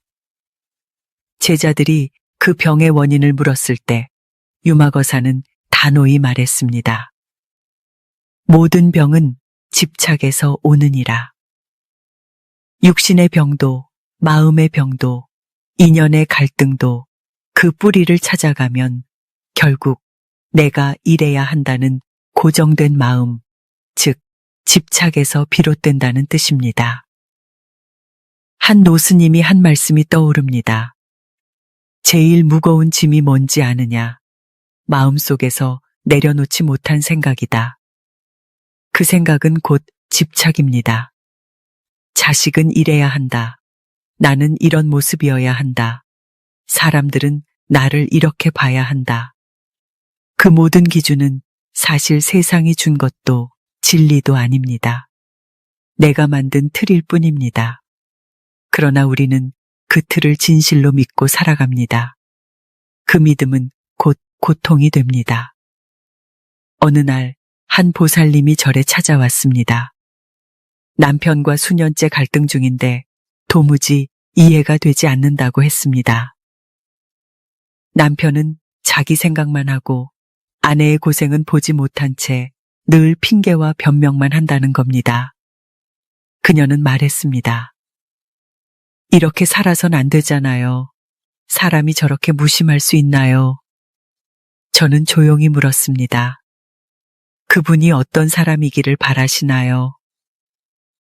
제자들이 그 병의 원인을 물었을 때 유마거사는 단호히 말했습니다. 모든 병은 집착에서 오느니라. 육신의 병도, 마음의 병도, 인연의 갈등도 그 뿌리를 찾아가면 결국 내가 이래야 한다는 고정된 마음, 즉 집착에서 비롯된다는 뜻입니다. 한 노스님이 한 말씀이 떠오릅니다. 제일 무거운 짐이 뭔지 아느냐? 마음속에서 내려놓지 못한 생각이다. 그 생각은 곧 집착입니다. 자식은 이래야 한다. 나는 이런 모습이어야 한다. 사람들은 나를 이렇게 봐야 한다. 그 모든 기준은 사실 세상이 준 것도 진리도 아닙니다. 내가 만든 틀일 뿐입니다. 그러나 우리는 그 틀을 진실로 믿고 살아갑니다. 그 믿음은 곧 고통이 됩니다. 어느 날 한 보살님이 절에 찾아왔습니다. 남편과 수년째 갈등 중인데 도무지 이해가 되지 않는다고 했습니다. 남편은 자기 생각만 하고 아내의 고생은 보지 못한 채 늘 핑계와 변명만 한다는 겁니다. 그녀는 말했습니다. 이렇게 살아선 안 되잖아요. 사람이 저렇게 무심할 수 있나요? 저는 조용히 물었습니다. 그분이 어떤 사람이기를 바라시나요?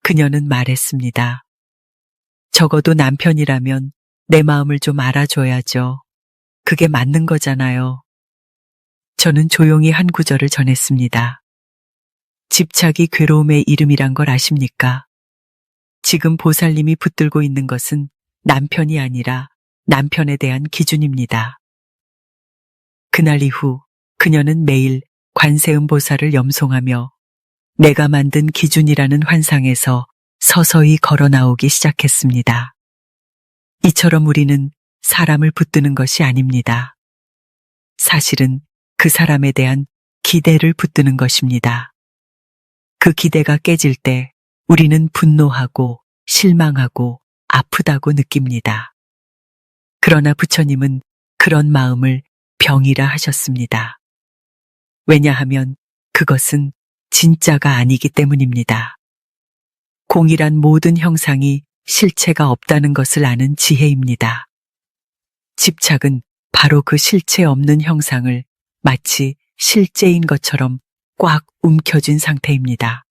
그녀는 말했습니다. 적어도 남편이라면 내 마음을 좀 알아줘야죠. 그게 맞는 거잖아요. 저는 조용히 한 구절을 전했습니다. 집착이 괴로움의 이름이란 걸 아십니까? 지금 보살님이 붙들고 있는 것은 남편이 아니라 남편에 대한 기준입니다. 그날 이후 그녀는 매일 관세음 보살을 염송하며 내가 만든 기준이라는 환상에서 서서히 걸어 나오기 시작했습니다. 이처럼 우리는 사람을 붙드는 것이 아닙니다. 사실은 그 사람에 대한 기대를 붙드는 것입니다. 그 기대가 깨질 때 우리는 분노하고 실망하고 아프다고 느낍니다. 그러나 부처님은 그런 마음을 병이라 하셨습니다. 왜냐하면 그것은 진짜가 아니기 때문입니다. 공이란 모든 형상이 실체가 없다는 것을 아는 지혜입니다. 집착은 바로 그 실체 없는 형상을 마치 실제인 것처럼 꽉 움켜쥔 상태입니다.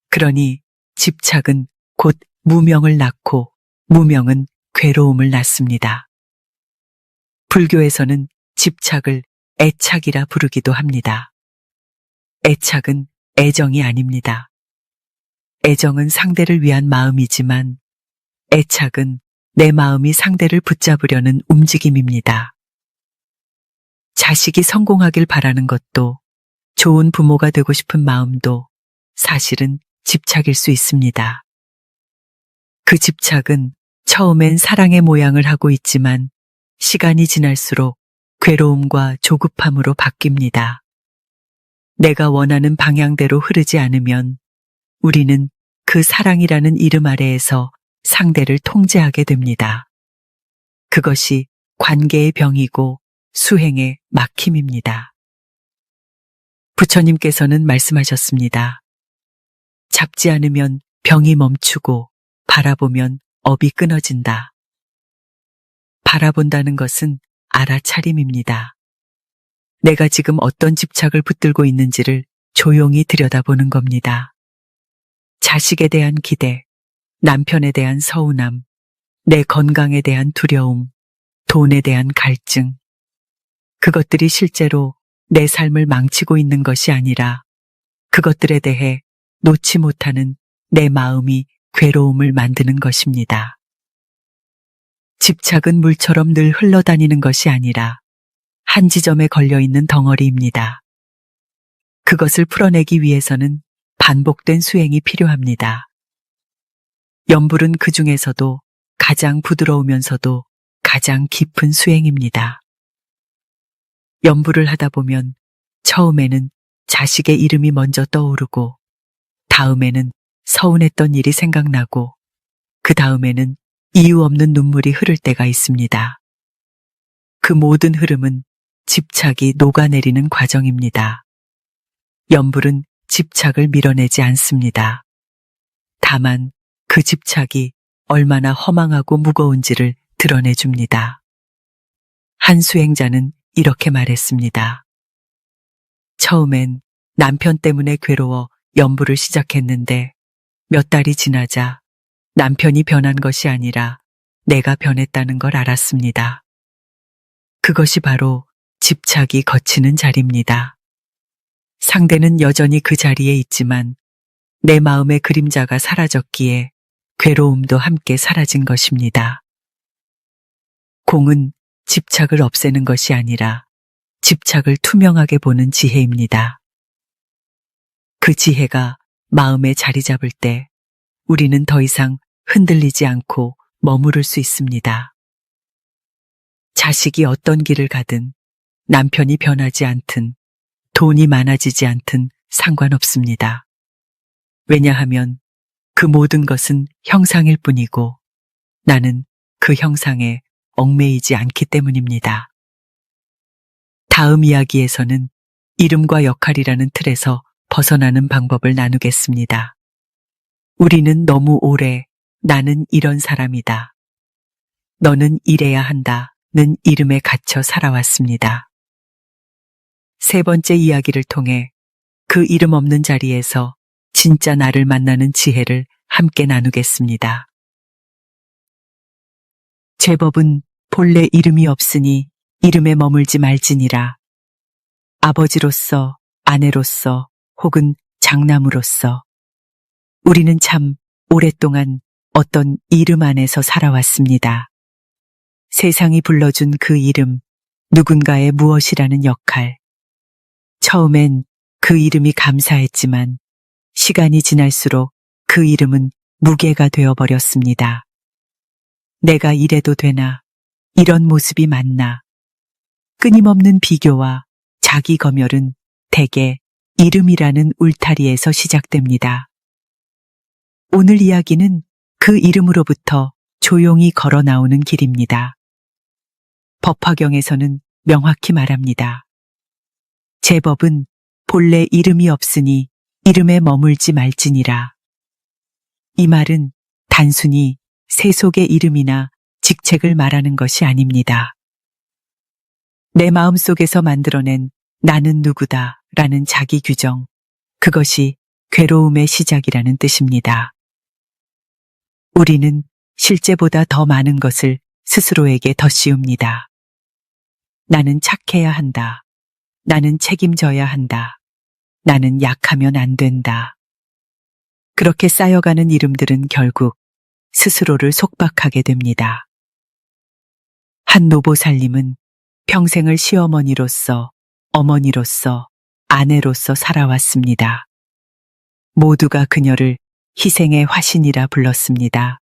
그러니 집착은 곧 무명을 낳고 무명은 괴로움을 낳습니다. 불교에서는 집착을 애착이라 부르기도 합니다. 애착은 애정이 아닙니다. 애정은 상대를 위한 마음이지만 애착은 내 마음이 상대를 붙잡으려는 움직임입니다. 자식이 성공하길 바라는 것도 좋은 부모가 되고 싶은 마음도 사실은 집착일 수 있습니다. 그 집착은 처음엔 사랑의 모양을 하고 있지만 시간이 지날수록 괴로움과 조급함으로 바뀝니다. 내가 원하는 방향대로 흐르지 않으면 우리는 그 사랑이라는 이름 아래에서 상대를 통제하게 됩니다. 그것이 관계의 병이고 수행의 막힘입니다. 부처님께서는 말씀하셨습니다. 잡지 않으면 병이 멈추고 바라보면 업이 끊어진다. 바라본다는 것은 알아차림입니다. 내가 지금 어떤 집착을 붙들고 있는지를 조용히 들여다보는 겁니다. 자식에 대한 기대, 남편에 대한 서운함, 내 건강에 대한 두려움, 돈에 대한 갈증. 그것들이 실제로 내 삶을 망치고 있는 것이 아니라 그것들에 대해 놓지 못하는 내 마음이 괴로움을 만드는 것입니다. 집착은 물처럼 늘 흘러다니는 것이 아니라 한 지점에 걸려있는 덩어리입니다. 그것을 풀어내기 위해서는 반복된 수행이 필요합니다. 염불은 그 중에서도 가장 부드러우면서도 가장 깊은 수행입니다. 염불을 하다 보면 처음에는 자식의 이름이 먼저 떠오르고 다음에는 서운했던 일이 생각나고 그 다음에는 이유 없는 눈물이 흐를 때가 있습니다. 그 모든 흐름은 집착이 녹아내리는 과정입니다. 염불은 집착을 밀어내지 않습니다. 다만 그 집착이 얼마나 허망하고 무거운지를 드러내줍니다. 한 수행자는 이렇게 말했습니다. 처음엔 남편 때문에 괴로워 연부를 시작했는데 몇 달이 지나자 남편이 변한 것이 아니라 내가 변했다는 걸 알았습니다. 그것이 바로 집착이 거치는 자리입니다. 상대는 여전히 그 자리에 있지만 내 마음의 그림자가 사라졌기에 괴로움도 함께 사라진 것입니다. 공은 집착을 없애는 것이 아니라 집착을 투명하게 보는 지혜입니다. 그 지혜가 마음에 자리 잡을 때 우리는 더 이상 흔들리지 않고 머무를 수 있습니다. 자식이 어떤 길을 가든, 남편이 변하지 않든, 돈이 많아지지 않든 상관없습니다. 왜냐하면 그 모든 것은 형상일 뿐이고 나는 그 형상에 얽매이지 않기 때문입니다. 다음 이야기에서는 이름과 역할이라는 틀에서 벗어나는 방법을 나누겠습니다. 우리는 너무 오래 나는 이런 사람이다. 너는 이래야 한다는 이름에 갇혀 살아왔습니다. 세 번째 이야기를 통해 그 이름 없는 자리에서 진짜 나를 만나는 지혜를 함께 나누겠습니다. 제법은 본래 이름이 없으니 이름에 머물지 말지니라. 아버지로서, 아내로서, 혹은 장남으로서 우리는 참 오랫동안 어떤 이름 안에서 살아왔습니다. 세상이 불러준 그 이름, 누군가의 무엇이라는 역할. 처음엔 그 이름이 감사했지만 시간이 지날수록 그 이름은 무게가 되어버렸습니다. 내가 이래도 되나? 이런 모습이 맞나? 끊임없는 비교와 자기 검열은 대개 이름이라는 울타리에서 시작됩니다. 오늘 이야기는 그 이름으로부터 조용히 걸어 나오는 길입니다. 법화경에서는 명확히 말합니다. 제법은 본래 이름이 없으니 이름에 머물지 말지니라. 이 말은 단순히 세속의 이름이나 직책을 말하는 것이 아닙니다. 내 마음속에서 만들어낸 나는 누구다 라는 자기 규정, 그것이 괴로움의 시작이라는 뜻입니다. 우리는 실제보다 더 많은 것을 스스로에게 덧씌웁니다. 나는 착해야 한다. 나는 책임져야 한다. 나는 약하면 안 된다. 그렇게 쌓여가는 이름들은 결국 스스로를 속박하게 됩니다. 한 노보살님은 평생을 시어머니로서, 어머니로서, 아내로서 살아왔습니다. 모두가 그녀를 희생의 화신이라 불렀습니다.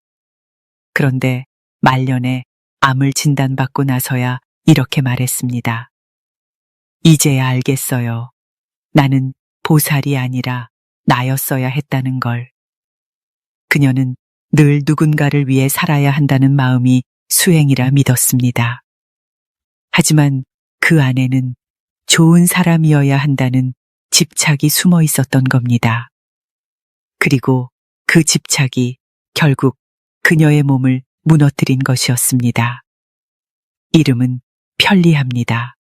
그런데 말년에 암을 진단받고 나서야 이렇게 말했습니다. 이제야 알겠어요. 나는 보살이 아니라 나였어야 했다는 걸. 그녀는 늘 누군가를 위해 살아야 한다는 마음이 수행이라 믿었습니다. 하지만 그 안에는 좋은 사람이어야 한다는 집착이 숨어 있었던 겁니다. 그리고 그 집착이 결국 그녀의 몸을 무너뜨린 것이었습니다. 이름은 편리합니다.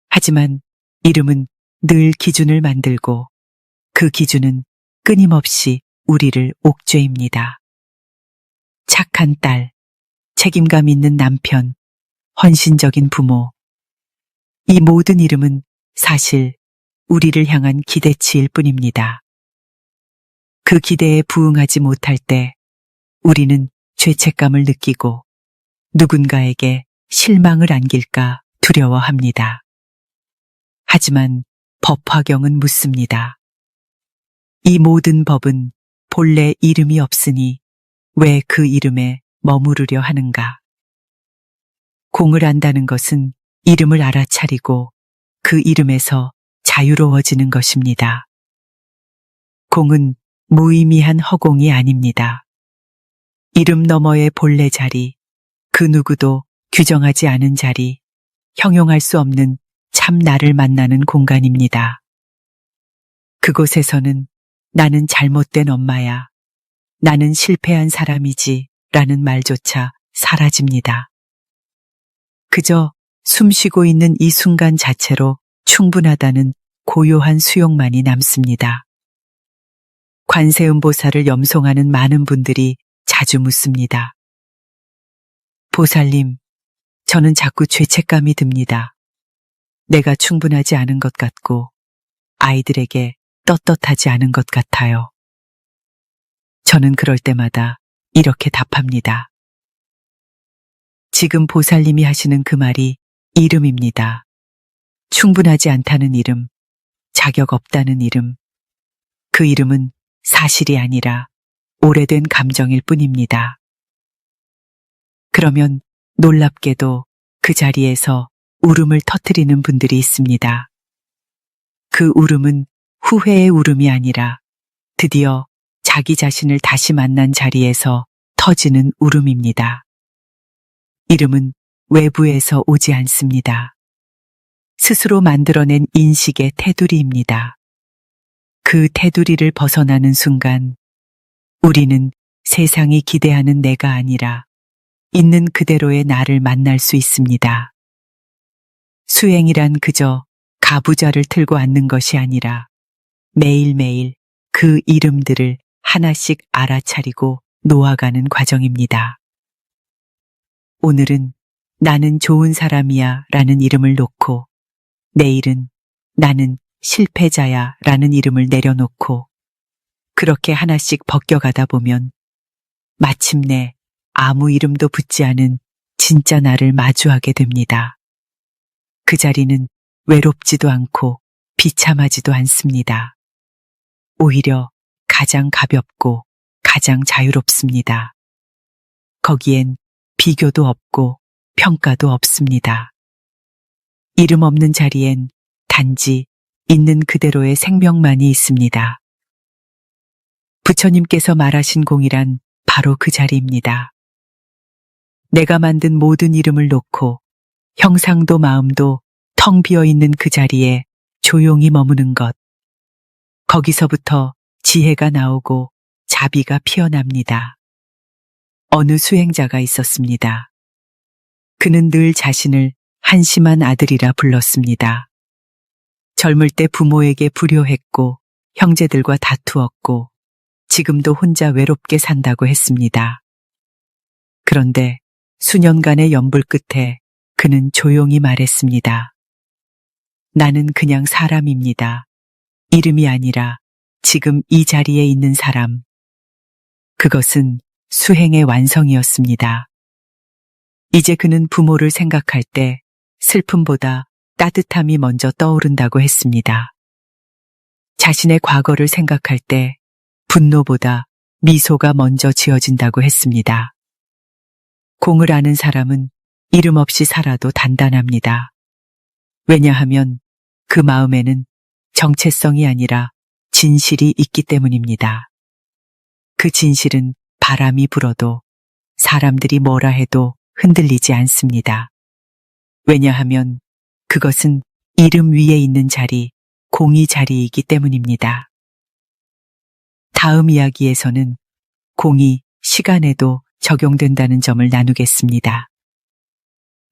하지만 이름은 늘 기준을 만들고 그 기준은 끊임없이 우리를 옥죄입니다. 착한 딸, 책임감 있는 남편, 헌신적인 부모. 이 모든 이름은 사실 우리를 향한 기대치일 뿐입니다. 그 기대에 부응하지 못할 때 우리는 죄책감을 느끼고 누군가에게 실망을 안길까 두려워합니다. 하지만 법화경은 묻습니다. 이 모든 법은 본래 이름이 없으니 왜 그 이름에 머무르려 하는가? 공을 안다는 것은 이름을 알아차리고 그 이름에서 자유로워지는 것입니다. 공은 무의미한 허공이 아닙니다. 이름 너머의 본래 자리, 그 누구도 규정하지 않은 자리, 형용할 수 없는 참 나를 만나는 공간입니다. 그곳에서는 나는 잘못된 엄마야, 나는 실패한 사람이지 라는 말조차 사라집니다. 그저 숨 쉬고 있는 이 순간 자체로 충분하다는 고요한 수용만이 남습니다. 관세음보살을 염송하는 많은 분들이 자주 묻습니다. 보살님, 저는 자꾸 죄책감이 듭니다. 내가 충분하지 않은 것 같고 아이들에게 떳떳하지 않은 것 같아요. 저는 그럴 때마다 이렇게 답합니다. 지금 보살님이 하시는 그 말이 이름입니다. 충분하지 않다는 이름, 자격 없다는 이름. 그 이름은 사실이 아니라 오래된 감정일 뿐입니다. 그러면 놀랍게도 그 자리에서 울음을 터뜨리는 분들이 있습니다. 그 울음은 후회의 울음이 아니라 드디어 자기 자신을 다시 만난 자리에서 터지는 울음입니다. 이름은 외부에서 오지 않습니다. 스스로 만들어낸 인식의 테두리입니다. 그 테두리를 벗어나는 순간 우리는 세상이 기대하는 내가 아니라 있는 그대로의 나를 만날 수 있습니다. 수행이란 그저 가부좌를 틀고 앉는 것이 아니라 매일매일 그 이름들을 하나씩 알아차리고 놓아가는 과정입니다. 오늘은 나는 좋은 사람이야 라는 이름을 놓고 내일은 나는 실패자야 라는 이름을 내려놓고 그렇게 하나씩 벗겨가다 보면 마침내 아무 이름도 붙지 않은 진짜 나를 마주하게 됩니다. 그 자리는 외롭지도 않고 비참하지도 않습니다. 오히려 가장 가볍고 가장 자유롭습니다. 거기엔 비교도 없고 평가도 없습니다. 이름 없는 자리엔 단지 있는 그대로의 생명만이 있습니다. 부처님께서 말하신 공이란 바로 그 자리입니다. 내가 만든 모든 이름을 놓고 형상도 마음도 텅 비어 있는 그 자리에 조용히 머무는 것. 거기서부터 지혜가 나오고 자비가 피어납니다. 어느 수행자가 있었습니다. 그는 늘 자신을 한심한 아들이라 불렀습니다. 젊을 때 부모에게 불효했고 형제들과 다투었고 지금도 혼자 외롭게 산다고 했습니다. 그런데 수년간의 연불 끝에 그는 조용히 말했습니다. 나는 그냥 사람입니다. 이름이 아니라 지금 이 자리에 있는 사람. 그것은 수행의 완성이었습니다. 이제 그는 부모를 생각할 때 슬픔보다 따뜻함이 먼저 떠오른다고 했습니다. 자신의 과거를 생각할 때 분노보다 미소가 먼저 지어진다고 했습니다. 공을 아는 사람은 이름 없이 살아도 단단합니다. 왜냐하면 그 마음에는 정체성이 아니라 진실이 있기 때문입니다. 그 진실은 바람이 불어도 사람들이 뭐라 해도 흔들리지 않습니다. 왜냐하면 그것은 이름 위에 있는 자리, 공의 자리이기 때문입니다. 다음 이야기에서는 공이 시간에도 적용된다는 점을 나누겠습니다.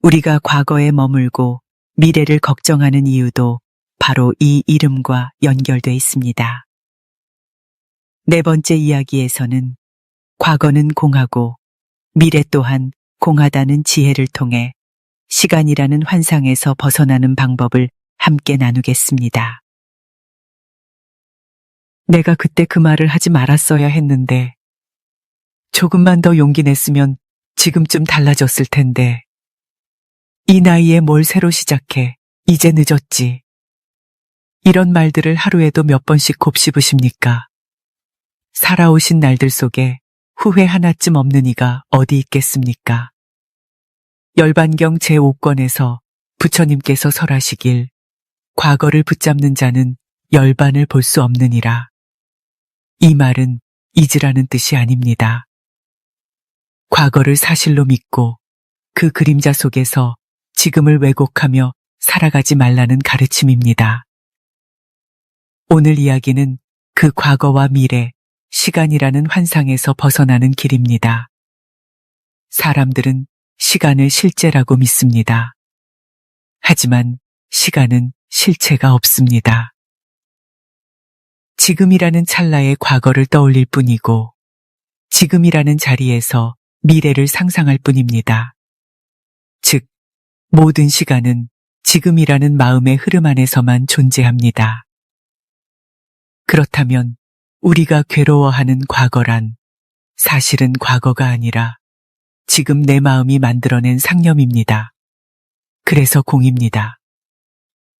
우리가 과거에 머물고 미래를 걱정하는 이유도 바로 이 이름과 연결돼 있습니다. 네 번째 이야기에서는 과거는 공하고 미래 또한 공하다는 지혜를 통해 시간이라는 환상에서 벗어나는 방법을 함께 나누겠습니다. 내가 그때 그 말을 하지 말았어야 했는데, 조금만 더 용기 냈으면 지금쯤 달라졌을 텐데, 이 나이에 뭘 새로 시작해, 이제 늦었지. 이런 말들을 하루에도 몇 번씩 곱씹으십니까? 살아오신 날들 속에 후회 하나쯤 없는 이가 어디 있겠습니까? 열반경 제5권에서 부처님께서 설하시길 과거를 붙잡는 자는 열반을 볼 수 없느니라. 이 말은 잊으라는 뜻이 아닙니다. 과거를 사실로 믿고 그 그림자 속에서 지금을 왜곡하며 살아가지 말라는 가르침입니다. 오늘 이야기는 그 과거와 미래, 시간이라는 환상에서 벗어나는 길입니다. 사람들은 시간을 실제라고 믿습니다. 하지만 시간은 실체가 없습니다. 지금이라는 찰나의 과거를 떠올릴 뿐이고 지금이라는 자리에서 미래를 상상할 뿐입니다. 즉, 모든 시간은 지금이라는 마음의 흐름 안에서만 존재합니다. 그렇다면 우리가 괴로워하는 과거란 사실은 과거가 아니라 지금 내 마음이 만들어낸 상념입니다. 그래서 공입니다.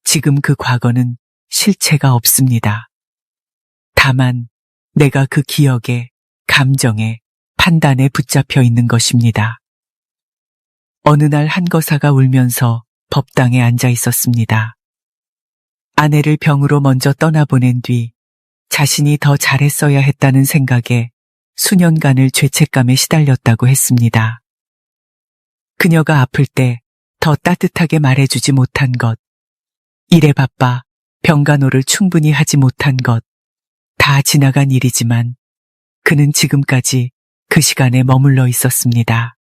지금 그 과거는 실체가 없습니다. 다만 내가 그 기억에, 감정에, 판단에 붙잡혀 있는 것입니다. 어느 날 한 거사가 울면서 법당에 앉아 있었습니다. 아내를 병으로 먼저 떠나보낸 뒤 자신이 더 잘했어야 했다는 생각에 수년간을 죄책감에 시달렸다고 했습니다. 그녀가 아플 때 더 따뜻하게 말해주지 못한 것, 일에 바빠 병간호를 충분히 하지 못한 것, 다 지나간 일이지만 그는 지금까지 그 시간에 머물러 있었습니다.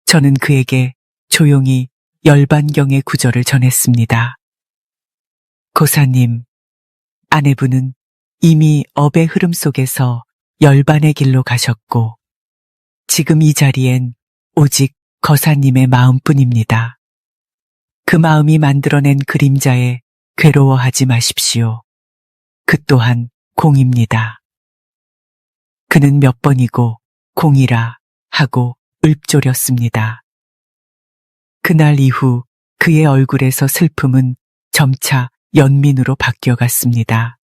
저는 그에게 조용히 열반경의 구절을 전했습니다. 고사님, 아내분은 이미 업의 흐름 속에서 열반의 길로 가셨고 지금 이 자리엔 오직 거사님의 마음뿐입니다. 그 마음이 만들어낸 그림자에 괴로워하지 마십시오. 그 또한 공입니다. 그는 몇 번이고 공이라 하고 읊조렸습니다. 그날 이후 그의 얼굴에서 슬픔은 점차 연민으로 바뀌어갔습니다.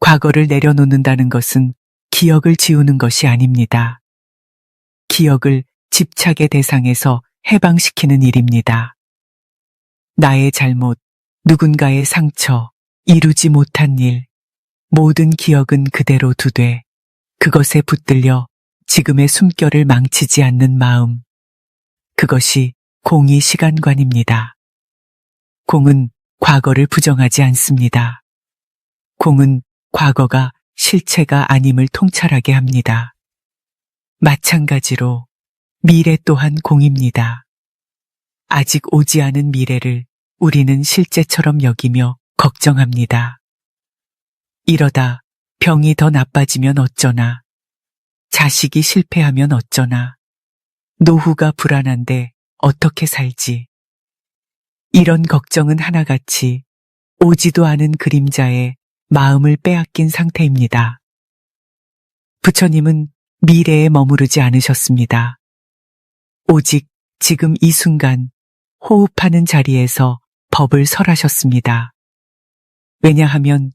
과거를 내려놓는다는 것은 기억을 지우는 것이 아닙니다. 기억을 집착의 대상에서 해방시키는 일입니다. 나의 잘못, 누군가의 상처, 이루지 못한 일, 모든 기억은 그대로 두되 그것에 붙들려 지금의 숨결을 망치지 않는 마음, 그것이 공의 시간관입니다. 공은 과거를 부정하지 않습니다. 공은 과거가 실체가 아님을 통찰하게 합니다. 마찬가지로 미래 또한 공입니다. 아직 오지 않은 미래를 우리는 실제처럼 여기며 걱정합니다. 이러다 병이 더 나빠지면 어쩌나, 자식이 실패하면 어쩌나, 노후가 불안한데 어떻게 살지. 이런 걱정은 하나같이 오지도 않은 그림자에 마음을 빼앗긴 상태입니다. 부처님은 미래에 머무르지 않으셨습니다. 오직 지금 이 순간 호흡하는 자리에서 법을 설하셨습니다. 왜냐하면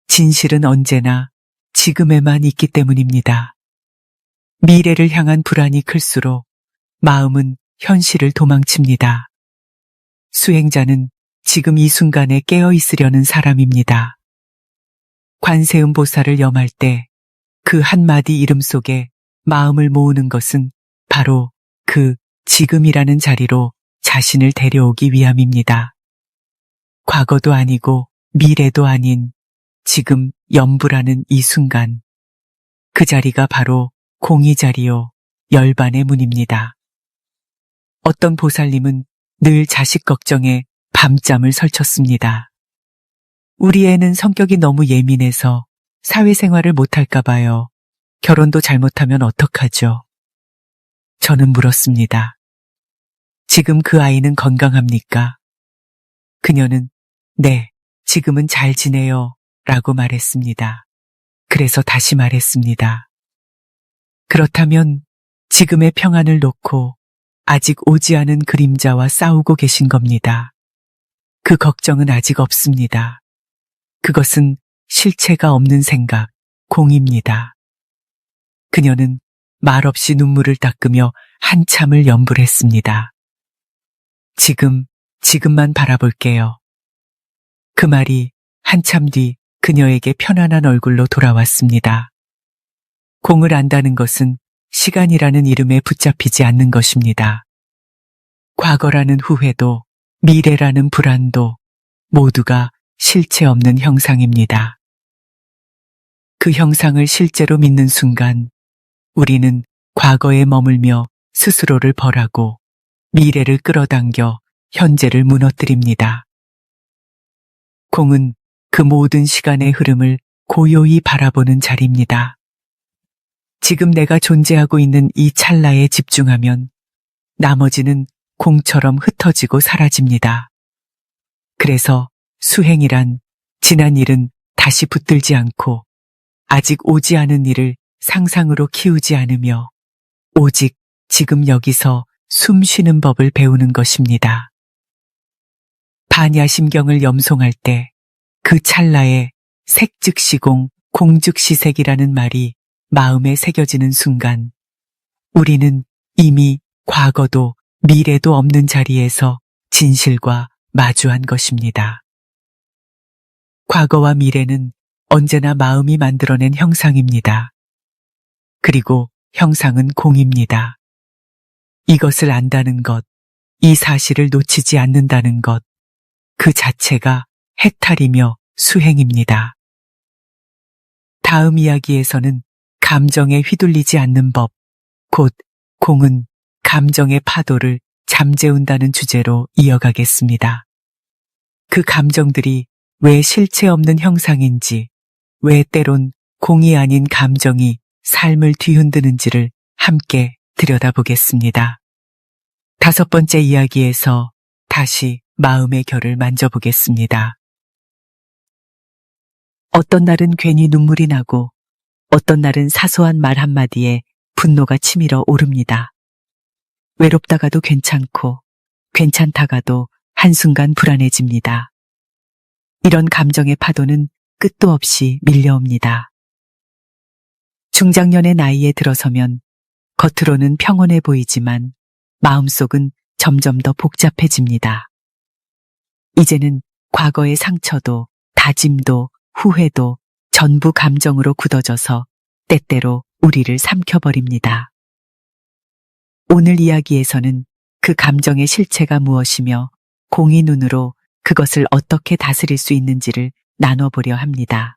진실은 언제나 지금에만 있기 때문입니다. 미래를 향한 불안이 클수록 마음은 현실을 도망칩니다. 수행자는 지금 이 순간에 깨어 있으려는 사람입니다. 관세음 보살을 염할 때 그 한마디 이름 속에 마음을 모으는 것은 바로 그 지금이라는 자리로 자신을 데려오기 위함입니다. 과거도 아니고 미래도 아닌 지금 염불하는 이 순간, 그 자리가 바로 공의 자리요 열반의 문입니다. 어떤 보살님은 늘 자식 걱정에 밤잠을 설쳤습니다. 우리 애는 성격이 너무 예민해서 사회생활을 못할까 봐요. 결혼도 잘못하면 어떡하죠? 저는 물었습니다. 지금 그 아이는 건강합니까? 그녀는 네, 지금은 잘 지내요 라고 말했습니다. 그래서 다시 말했습니다. 그렇다면 지금의 평안을 놓고 아직 오지 않은 그림자와 싸우고 계신 겁니다. 그 걱정은 아직 없습니다. 그것은 실체가 없는 생각, 공입니다. 그녀는 말없이 눈물을 닦으며 한참을 염불했습니다. 지금만 바라볼게요. 그 말이 한참 뒤 그녀에게 편안한 얼굴로 돌아왔습니다. 공을 안다는 것은 시간이라는 이름에 붙잡히지 않는 것입니다. 과거라는 후회도 미래라는 불안도 모두가 실체 없는 형상입니다. 그 형상을 실제로 믿는 순간 우리는 과거에 머물며 스스로를 벌하고 미래를 끌어당겨 현재를 무너뜨립니다. 공은 그 모든 시간의 흐름을 고요히 바라보는 자리입니다. 지금 내가 존재하고 있는 이 찰나에 집중하면 나머지는 공처럼 흩어지고 사라집니다. 그래서 수행이란 지난 일은 다시 붙들지 않고 아직 오지 않은 일을 상상으로 키우지 않으며 오직 지금 여기서 숨 쉬는 법을 배우는 것입니다. 반야심경을 염송할 때 그 찰나에 색즉시공, 공즉시색이라는 말이 마음에 새겨지는 순간 우리는 이미 과거도 미래도 없는 자리에서 진실과 마주한 것입니다. 과거와 미래는 언제나 마음이 만들어낸 형상입니다. 그리고 형상은 공입니다. 이것을 안다는 것, 이 사실을 놓치지 않는다는 것, 그 자체가 해탈이며 수행입니다. 다음 이야기에서는 감정에 휘둘리지 않는 법, 곧 공은 감정의 파도를 잠재운다는 주제로 이어가겠습니다. 그 감정들이 왜 실체 없는 형상인지, 왜 때론 공이 아닌 감정이 삶을 뒤흔드는지를 함께 들여다보겠습니다. 5번째 이야기에서 다시 마음의 결을 만져보겠습니다. 어떤 날은 괜히 눈물이 나고 어떤 날은 사소한 말 한마디에 분노가 치밀어 오릅니다. 외롭다가도 괜찮고 괜찮다가도 한순간 불안해집니다. 이런 감정의 파도는 끝도 없이 밀려옵니다. 중장년의 나이에 들어서면 겉으로는 평온해 보이지만 마음속은 점점 더 복잡해집니다. 이제는 과거의 상처도 다짐도 후회도 전부 감정으로 굳어져서 때때로 우리를 삼켜버립니다. 오늘 이야기에서는 그 감정의 실체가 무엇이며 공의 눈으로 그것을 어떻게 다스릴 수 있는지를 나눠보려 합니다.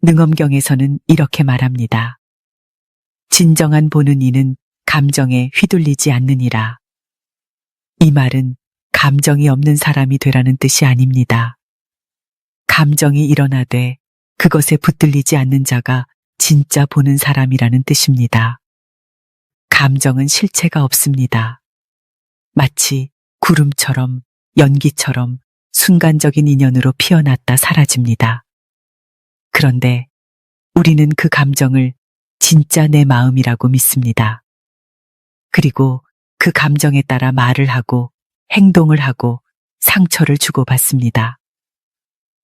능엄경에서는 이렇게 말합니다. 진정한 보는 이는 감정에 휘둘리지 않느니라. 이 말은 감정이 없는 사람이 되라는 뜻이 아닙니다. 감정이 일어나되 그것에 붙들리지 않는 자가 진짜 보는 사람이라는 뜻입니다. 감정은 실체가 없습니다. 마치 구름처럼 연기처럼 순간적인 인연으로 피어났다 사라집니다. 그런데 우리는 그 감정을 진짜 내 마음이라고 믿습니다. 그리고 그 감정에 따라 말을 하고 행동을 하고 상처를 주고받습니다.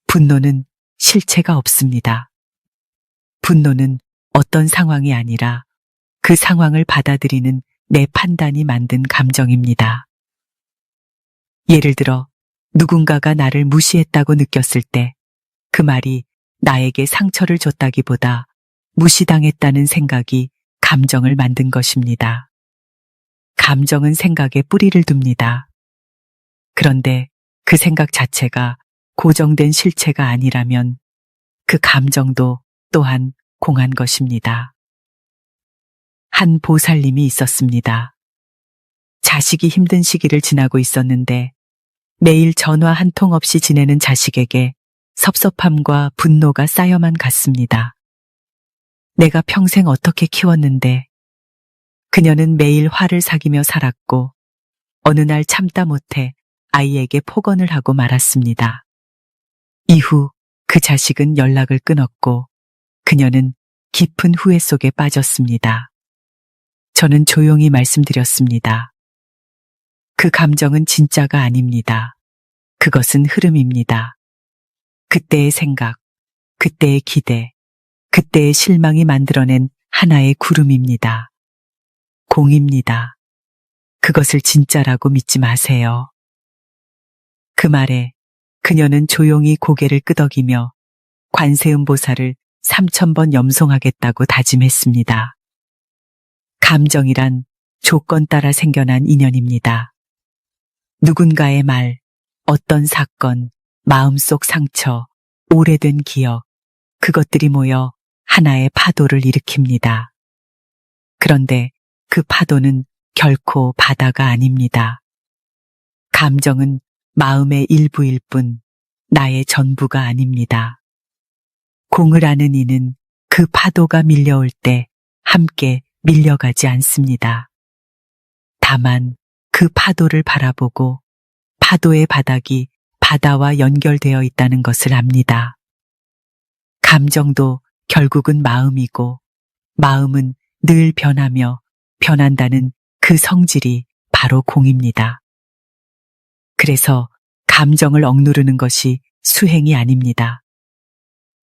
분노는 실체가 없습니다. 분노는 어떤 상황이 아니라 그 상황을 받아들이는 내 판단이 만든 감정입니다. 예를 들어 누군가가 나를 무시했다고 느꼈을 때 그 말이 나에게 상처를 줬다기보다 무시당했다는 생각이 감정을 만든 것입니다. 감정은 생각에 뿌리를 둡니다. 그런데 그 생각 자체가 고정된 실체가 아니라면 그 감정도 또한 공한 것입니다. 한 보살님이 있었습니다. 자식이 힘든 시기를 지나고 있었는데 매일 전화 한 통 없이 지내는 자식에게 섭섭함과 분노가 쌓여만 갔습니다. 내가 평생 어떻게 키웠는데 그녀는 매일 화를 사귀며 살았고 어느 날 참다 못해 아이에게 폭언을 하고 말았습니다. 이후 그 자식은 연락을 끊었고 그녀는 깊은 후회 속에 빠졌습니다. 저는 조용히 말씀드렸습니다. 그 감정은 진짜가 아닙니다. 그것은 흐름입니다. 그때의 생각, 그때의 기대, 그때의 실망이 만들어낸 하나의 구름입니다. 공입니다. 그것을 진짜라고 믿지 마세요. 그 말에 그녀는 조용히 고개를 끄덕이며 관세음보살을 3000번 염송하겠다고 다짐했습니다. 감정이란 조건 따라 생겨난 인연입니다. 누군가의 말, 어떤 사건, 마음속 상처, 오래된 기억, 그것들이 모여 하나의 파도를 일으킵니다. 그런데 그 파도는 결코 바다가 아닙니다. 감정은 마음의 일부일 뿐 나의 전부가 아닙니다. 공을 아는 이는 그 파도가 밀려올 때 함께 밀려가지 않습니다. 다만 그 파도를 바라보고 파도의 바닥이 바다와 연결되어 있다는 것을 압니다. 감정도 결국은 마음이고 마음은 늘 변하며 변한다는 그 성질이 바로 공입니다. 그래서 감정을 억누르는 것이 수행이 아닙니다.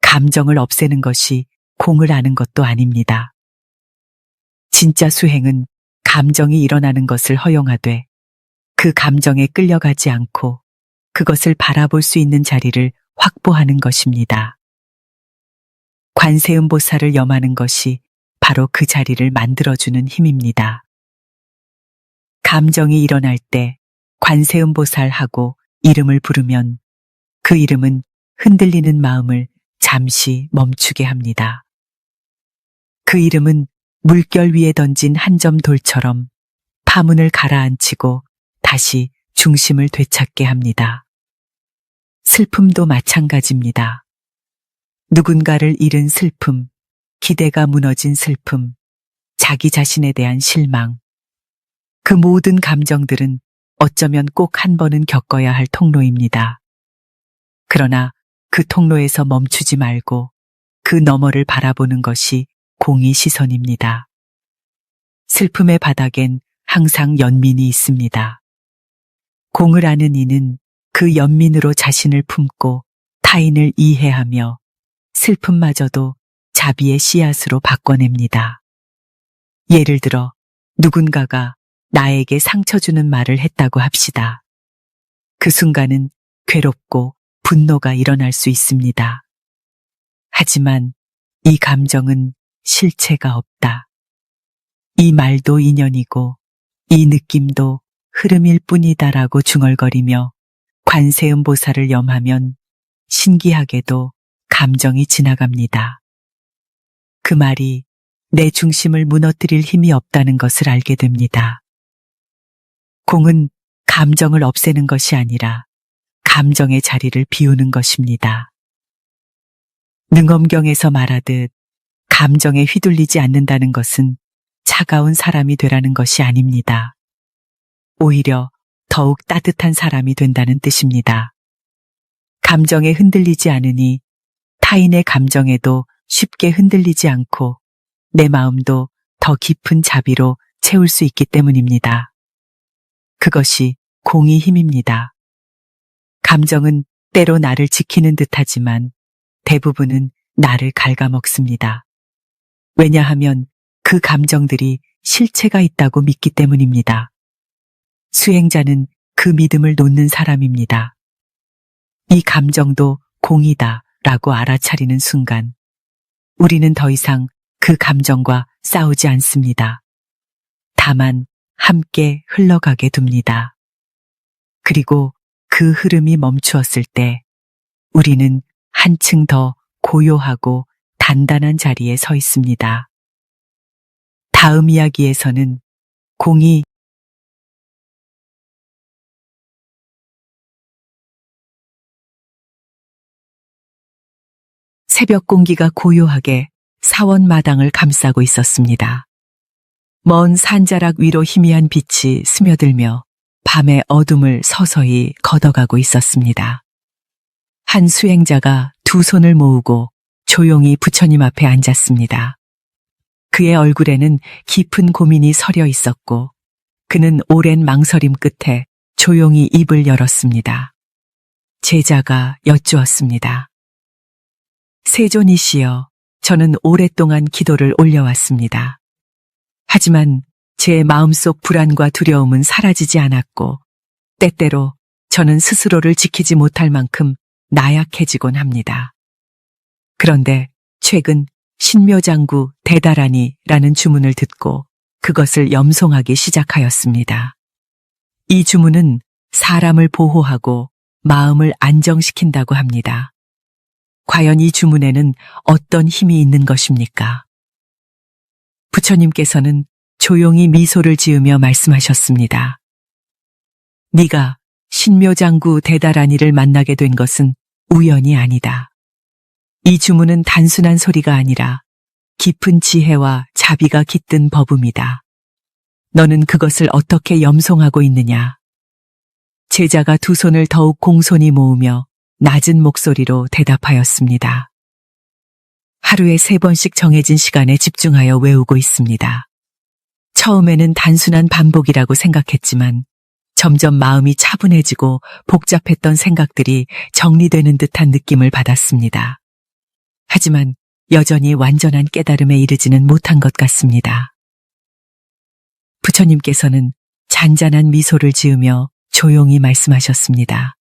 감정을 없애는 것이 공을 아는 것도 아닙니다. 진짜 수행은 감정이 일어나는 것을 허용하되 그 감정에 끌려가지 않고 그것을 바라볼 수 있는 자리를 확보하는 것입니다. 관세음보살을 염하는 것이 바로 그 자리를 만들어주는 힘입니다. 감정이 일어날 때 관세음보살하고 이름을 부르면 그 이름은 흔들리는 마음을 잠시 멈추게 합니다. 그 이름은 물결 위에 던진 한 점 돌처럼 파문을 가라앉히고 다시 중심을 되찾게 합니다. 슬픔도 마찬가지입니다. 누군가를 잃은 슬픔, 기대가 무너진 슬픔, 자기 자신에 대한 실망. 그 모든 감정들은 어쩌면 꼭 한 번은 겪어야 할 통로입니다. 그러나 그 통로에서 멈추지 말고 그 너머를 바라보는 것이 공의 시선입니다. 슬픔의 바닥엔 항상 연민이 있습니다. 공을 아는 이는 그 연민으로 자신을 품고 타인을 이해하며 슬픔마저도 자비의 씨앗으로 바꿔냅니다. 예를 들어 누군가가 나에게 상처 주는 말을 했다고 합시다. 그 순간은 괴롭고 분노가 일어날 수 있습니다. 하지만 이 감정은 실체가 없다. 이 말도 인연이고 이 느낌도 흐름일 뿐이다라고 중얼거리며 관세음보살을 염하면 신기하게도 감정이 지나갑니다. 그 말이 내 중심을 무너뜨릴 힘이 없다는 것을 알게 됩니다. 공은 감정을 없애는 것이 아니라 감정의 자리를 비우는 것입니다. 능엄경에서 말하듯 감정에 휘둘리지 않는다는 것은 차가운 사람이 되라는 것이 아닙니다. 오히려 더욱 따뜻한 사람이 된다는 뜻입니다. 감정에 흔들리지 않으니 타인의 감정에도 쉽게 흔들리지 않고 내 마음도 더 깊은 자비로 채울 수 있기 때문입니다. 그것이 공의 힘입니다. 감정은 때로 나를 지키는 듯하지만 대부분은 나를 갉아먹습니다. 왜냐하면 그 감정들이 실체가 있다고 믿기 때문입니다. 수행자는 그 믿음을 놓는 사람입니다. 이 감정도 공이다 라고 알아차리는 순간 우리는 더 이상 그 감정과 싸우지 않습니다. 다만 함께 흘러가게 둡니다. 그리고 그 흐름이 멈추었을 때 우리는 한층 더 고요하고 단단한 자리에 서 있습니다. 다음 이야기에서는 공이 새벽 공기가 고요하게 사원마당을 감싸고 있었습니다. 먼 산자락 위로 희미한 빛이 스며들며 밤의 어둠을 서서히 걷어가고 있었습니다. 한 수행자가 두 손을 모으고 조용히 부처님 앞에 앉았습니다. 그의 얼굴에는 깊은 고민이 서려 있었고 그는 오랜 망설임 끝에 조용히 입을 열었습니다. 제자가 여쭈었습니다. 세존이시여, 저는 오랫동안 기도를 올려왔습니다. 하지만 제 마음속 불안과 두려움은 사라지지 않았고 때때로 저는 스스로를 지키지 못할 만큼 나약해지곤 합니다. 그런데 최근 신묘장구 대다라니라는 주문을 듣고 그것을 염송하기 시작하였습니다. 이 주문은 사람을 보호하고 마음을 안정시킨다고 합니다. 과연 이 주문에는 어떤 힘이 있는 것입니까? 부처님께서는 조용히 미소를 지으며 말씀하셨습니다. 네가 신묘장구 대다라니를 만나게 된 것은 우연이 아니다. 이 주문은 단순한 소리가 아니라 깊은 지혜와 자비가 깃든 법음이다. 너는 그것을 어떻게 염송하고 있느냐? 제자가 두 손을 더욱 공손히 모으며 낮은 목소리로 대답하였습니다. 하루에 3번씩 정해진 시간에 집중하여 외우고 있습니다. 처음에는 단순한 반복이라고 생각했지만 점점 마음이 차분해지고 복잡했던 생각들이 정리되는 듯한 느낌을 받았습니다. 하지만 여전히 완전한 깨달음에 이르지는 못한 것 같습니다. 부처님께서는 잔잔한 미소를 지으며 조용히 말씀하셨습니다.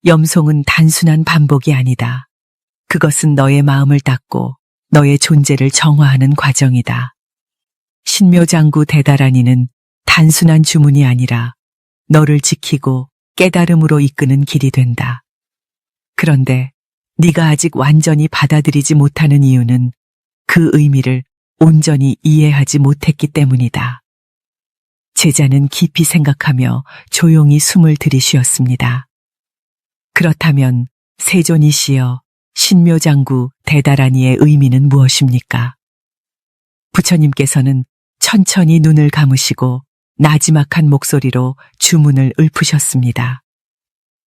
염송은 단순한 반복이 아니다. 그것은 너의 마음을 닦고 너의 존재를 정화하는 과정이다. 신묘장구 대다라니는 단순한 주문이 아니라 너를 지키고 깨달음으로 이끄는 길이 된다. 그런데 네가 아직 완전히 받아들이지 못하는 이유는 그 의미를 온전히 이해하지 못했기 때문이다. 제자는 깊이 생각하며 조용히 숨을 들이쉬었습니다. 그렇다면 세존이시여 신묘장구 대다라니의 의미는 무엇입니까? 부처님께서는 천천히 눈을 감으시고 나지막한 목소리로 주문을 읊으셨습니다.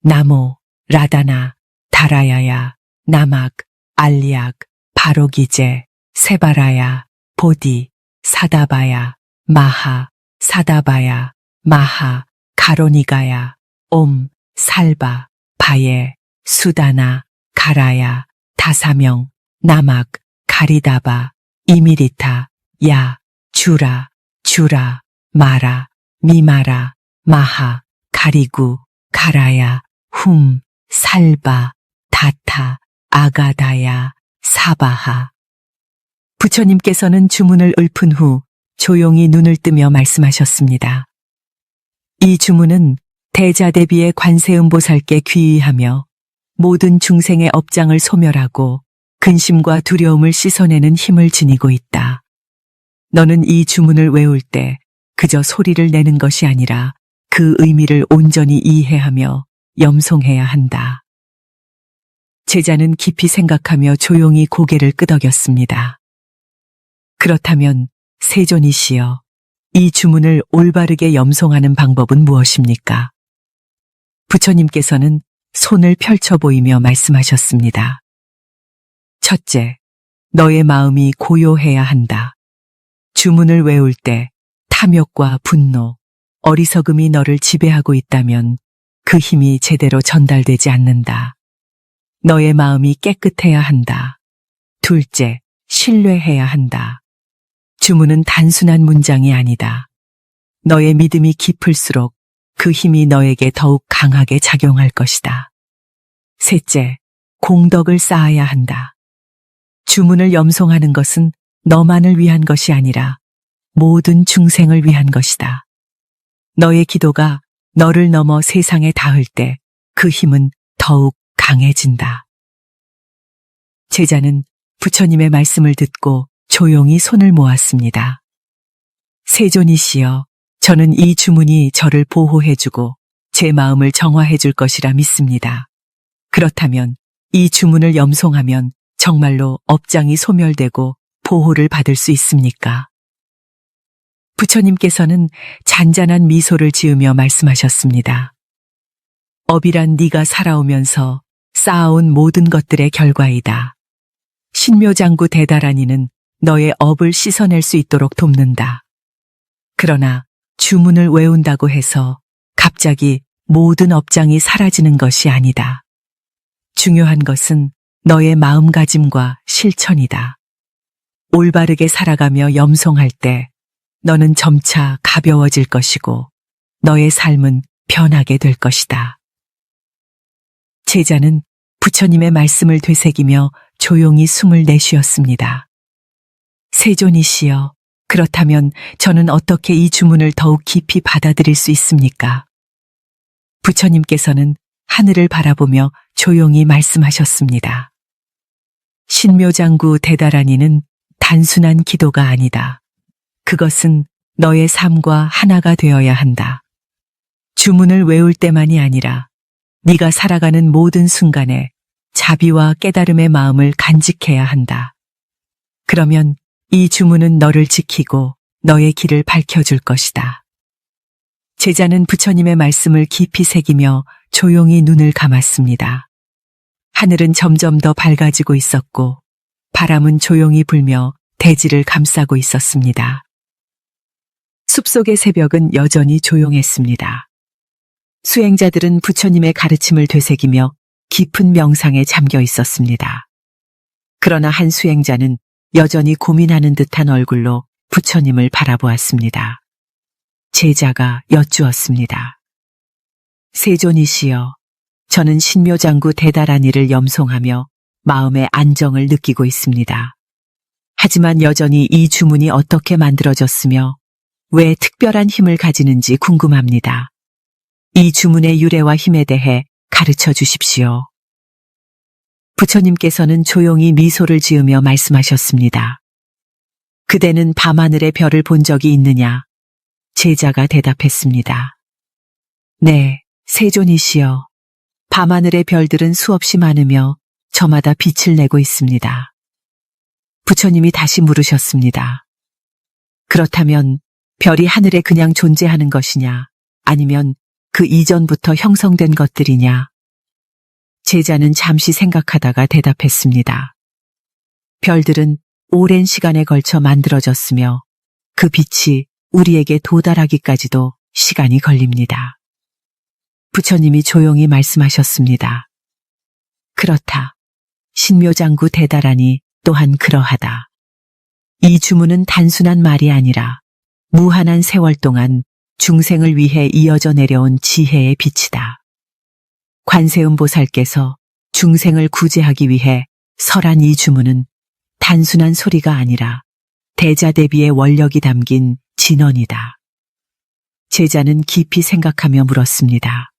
나모 라다나 다라야야 나막 알리악 바로기제 세바라야 보디 사다바야 마하 사다바야 마하 가로니가야 옴 살바 바예 수다나 가라야 다사명 나막 가리다바 이미리타 야 주라 주라 마라 미마라 마하 가리구 가라야 훔 살바 다타 아가다야 사바하. 부처님께서는 주문을 읊은 후 조용히 눈을 뜨며 말씀하셨습니다. 이 주문은 대자대비의 관세음보살께 귀의하며 모든 중생의 업장을 소멸하고 근심과 두려움을 씻어내는 힘을 지니고 있다. 너는 이 주문을 외울 때 그저 소리를 내는 것이 아니라 그 의미를 온전히 이해하며 염송해야 한다. 제자는 깊이 생각하며 조용히 고개를 끄덕였습니다. 그렇다면 세존이시여, 이 주문을 올바르게 염송하는 방법은 무엇입니까? 부처님께서는 손을 펼쳐 보이며 말씀하셨습니다. 첫째, 너의 마음이 고요해야 한다. 주문을 외울 때 탐욕과 분노, 어리석음이 너를 지배하고 있다면 그 힘이 제대로 전달되지 않는다. 너의 마음이 깨끗해야 한다. 둘째, 신뢰해야 한다. 주문은 단순한 문장이 아니다. 너의 믿음이 깊을수록 그 힘이 너에게 더욱 강하게 작용할 것이다. 셋째, 공덕을 쌓아야 한다. 주문을 염송하는 것은 너만을 위한 것이 아니라 모든 중생을 위한 것이다. 너의 기도가 너를 넘어 세상에 닿을 때 그 힘은 더욱 강해진다. 제자는 부처님의 말씀을 듣고 조용히 손을 모았습니다. 세존이시여, 저는 이 주문이 저를 보호해주고 제 마음을 정화해줄 것이라 믿습니다. 그렇다면 이 주문을 염송하면 정말로 업장이 소멸되고 보호를 받을 수 있습니까? 부처님께서는 잔잔한 미소를 지으며 말씀하셨습니다. 업이란 네가 살아오면서 쌓아온 모든 것들의 결과이다. 신묘장구 대다라니는 너의 업을 씻어낼 수 있도록 돕는다. 그러나 주문을 외운다고 해서 갑자기 모든 업장이 사라지는 것이 아니다. 중요한 것은 너의 마음가짐과 실천이다. 올바르게 살아가며 염송할 때 너는 점차 가벼워질 것이고 너의 삶은 변하게 될 것이다. 제자는 부처님의 말씀을 되새기며 조용히 숨을 내쉬었습니다. 세존이시여, 그렇다면 저는 어떻게 이 주문을 더욱 깊이 받아들일 수 있습니까? 부처님께서는 하늘을 바라보며 조용히 말씀하셨습니다. 신묘장구 대다라니는 단순한 기도가 아니다. 그것은 너의 삶과 하나가 되어야 한다. 주문을 외울 때만이 아니라 네가 살아가는 모든 순간에 자비와 깨달음의 마음을 간직해야 한다. 그러면 이 주문은 너를 지키고 너의 길을 밝혀줄 것이다. 제자는 부처님의 말씀을 깊이 새기며 조용히 눈을 감았습니다. 하늘은 점점 더 밝아지고 있었고 바람은 조용히 불며 대지를 감싸고 있었습니다. 숲속의 새벽은 여전히 조용했습니다. 수행자들은 부처님의 가르침을 되새기며 깊은 명상에 잠겨 있었습니다. 그러나 한 수행자는 여전히 고민하는 듯한 얼굴로 부처님을 바라보았습니다. 제자가 여쭈었습니다. 세존이시여, 저는 신묘장구 대다란 이를 염송하며 마음의 안정을 느끼고 있습니다. 하지만 여전히 이 주문이 어떻게 만들어졌으며 왜 특별한 힘을 가지는지 궁금합니다. 이 주문의 유래와 힘에 대해 가르쳐 주십시오. 부처님께서는 조용히 미소를 지으며 말씀하셨습니다. 그대는 밤하늘의 별을 본 적이 있느냐? 제자가 대답했습니다. 네, 세존이시여. 밤하늘의 별들은 수없이 많으며 저마다 빛을 내고 있습니다. 부처님이 다시 물으셨습니다. 그렇다면 별이 하늘에 그냥 존재하는 것이냐? 아니면 그 이전부터 형성된 것들이냐? 제자는 잠시 생각하다가 대답했습니다. 별들은 오랜 시간에 걸쳐 만들어졌으며 그 빛이 우리에게 도달하기까지도 시간이 걸립니다. 부처님이 조용히 말씀하셨습니다. 그렇다. 신묘장구 대다라니 또한 그러하다. 이 주문은 단순한 말이 아니라 무한한 세월 동안 중생을 위해 이어져 내려온 지혜의 빛이다. 관세음 보살께서 중생을 구제하기 위해 설한 이 주문은 단순한 소리가 아니라 대자대비의 원력이 담긴 진언이다. 제자는 깊이 생각하며 물었습니다.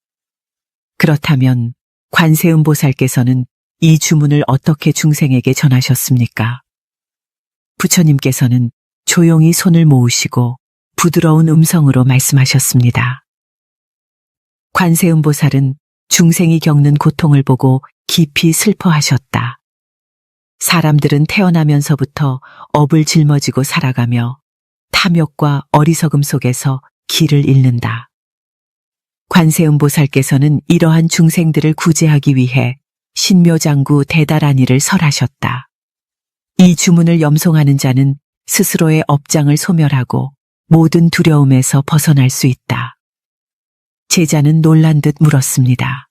그렇다면 관세음 보살께서는 이 주문을 어떻게 중생에게 전하셨습니까? 부처님께서는 조용히 손을 모으시고 부드러운 음성으로 말씀하셨습니다. 관세음 보살은 중생이 겪는 고통을 보고 깊이 슬퍼하셨다. 사람들은 태어나면서부터 업을 짊어지고 살아가며 탐욕과 어리석음 속에서 길을 잃는다. 관세음 보살께서는 이러한 중생들을 구제하기 위해 신묘장구 대다란 이를 설하셨다. 이 주문을 염송하는 자는 스스로의 업장을 소멸하고 모든 두려움에서 벗어날 수 있다. 제자는 놀란 듯 물었습니다.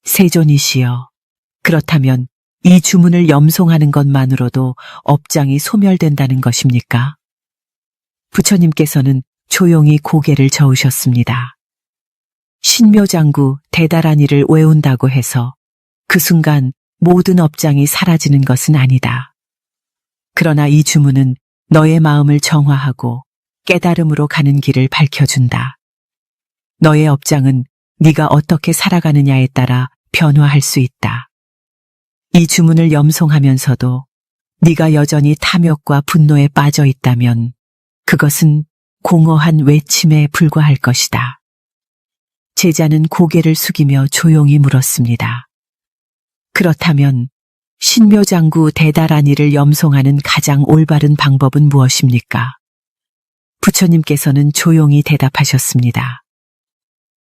세존이시여, 그렇다면 이 주문을 염송하는 것만으로도 업장이 소멸된다는 것입니까? 부처님께서는 조용히 고개를 저으셨습니다. 신묘장구 대다란 이를 외운다고 해서 그 순간 모든 업장이 사라지는 것은 아니다. 그러나 이 주문은 너의 마음을 정화하고 깨달음으로 가는 길을 밝혀준다. 너의 업장은 네가 어떻게 살아가느냐에 따라 변화할 수 있다. 이 주문을 염송하면서도 네가 여전히 탐욕과 분노에 빠져 있다면 그것은 공허한 외침에 불과할 것이다. 제자는 고개를 숙이며 조용히 물었습니다. 그렇다면 신묘장구 대다란 이를 염송하는 가장 올바른 방법은 무엇입니까? 부처님께서는 조용히 대답하셨습니다.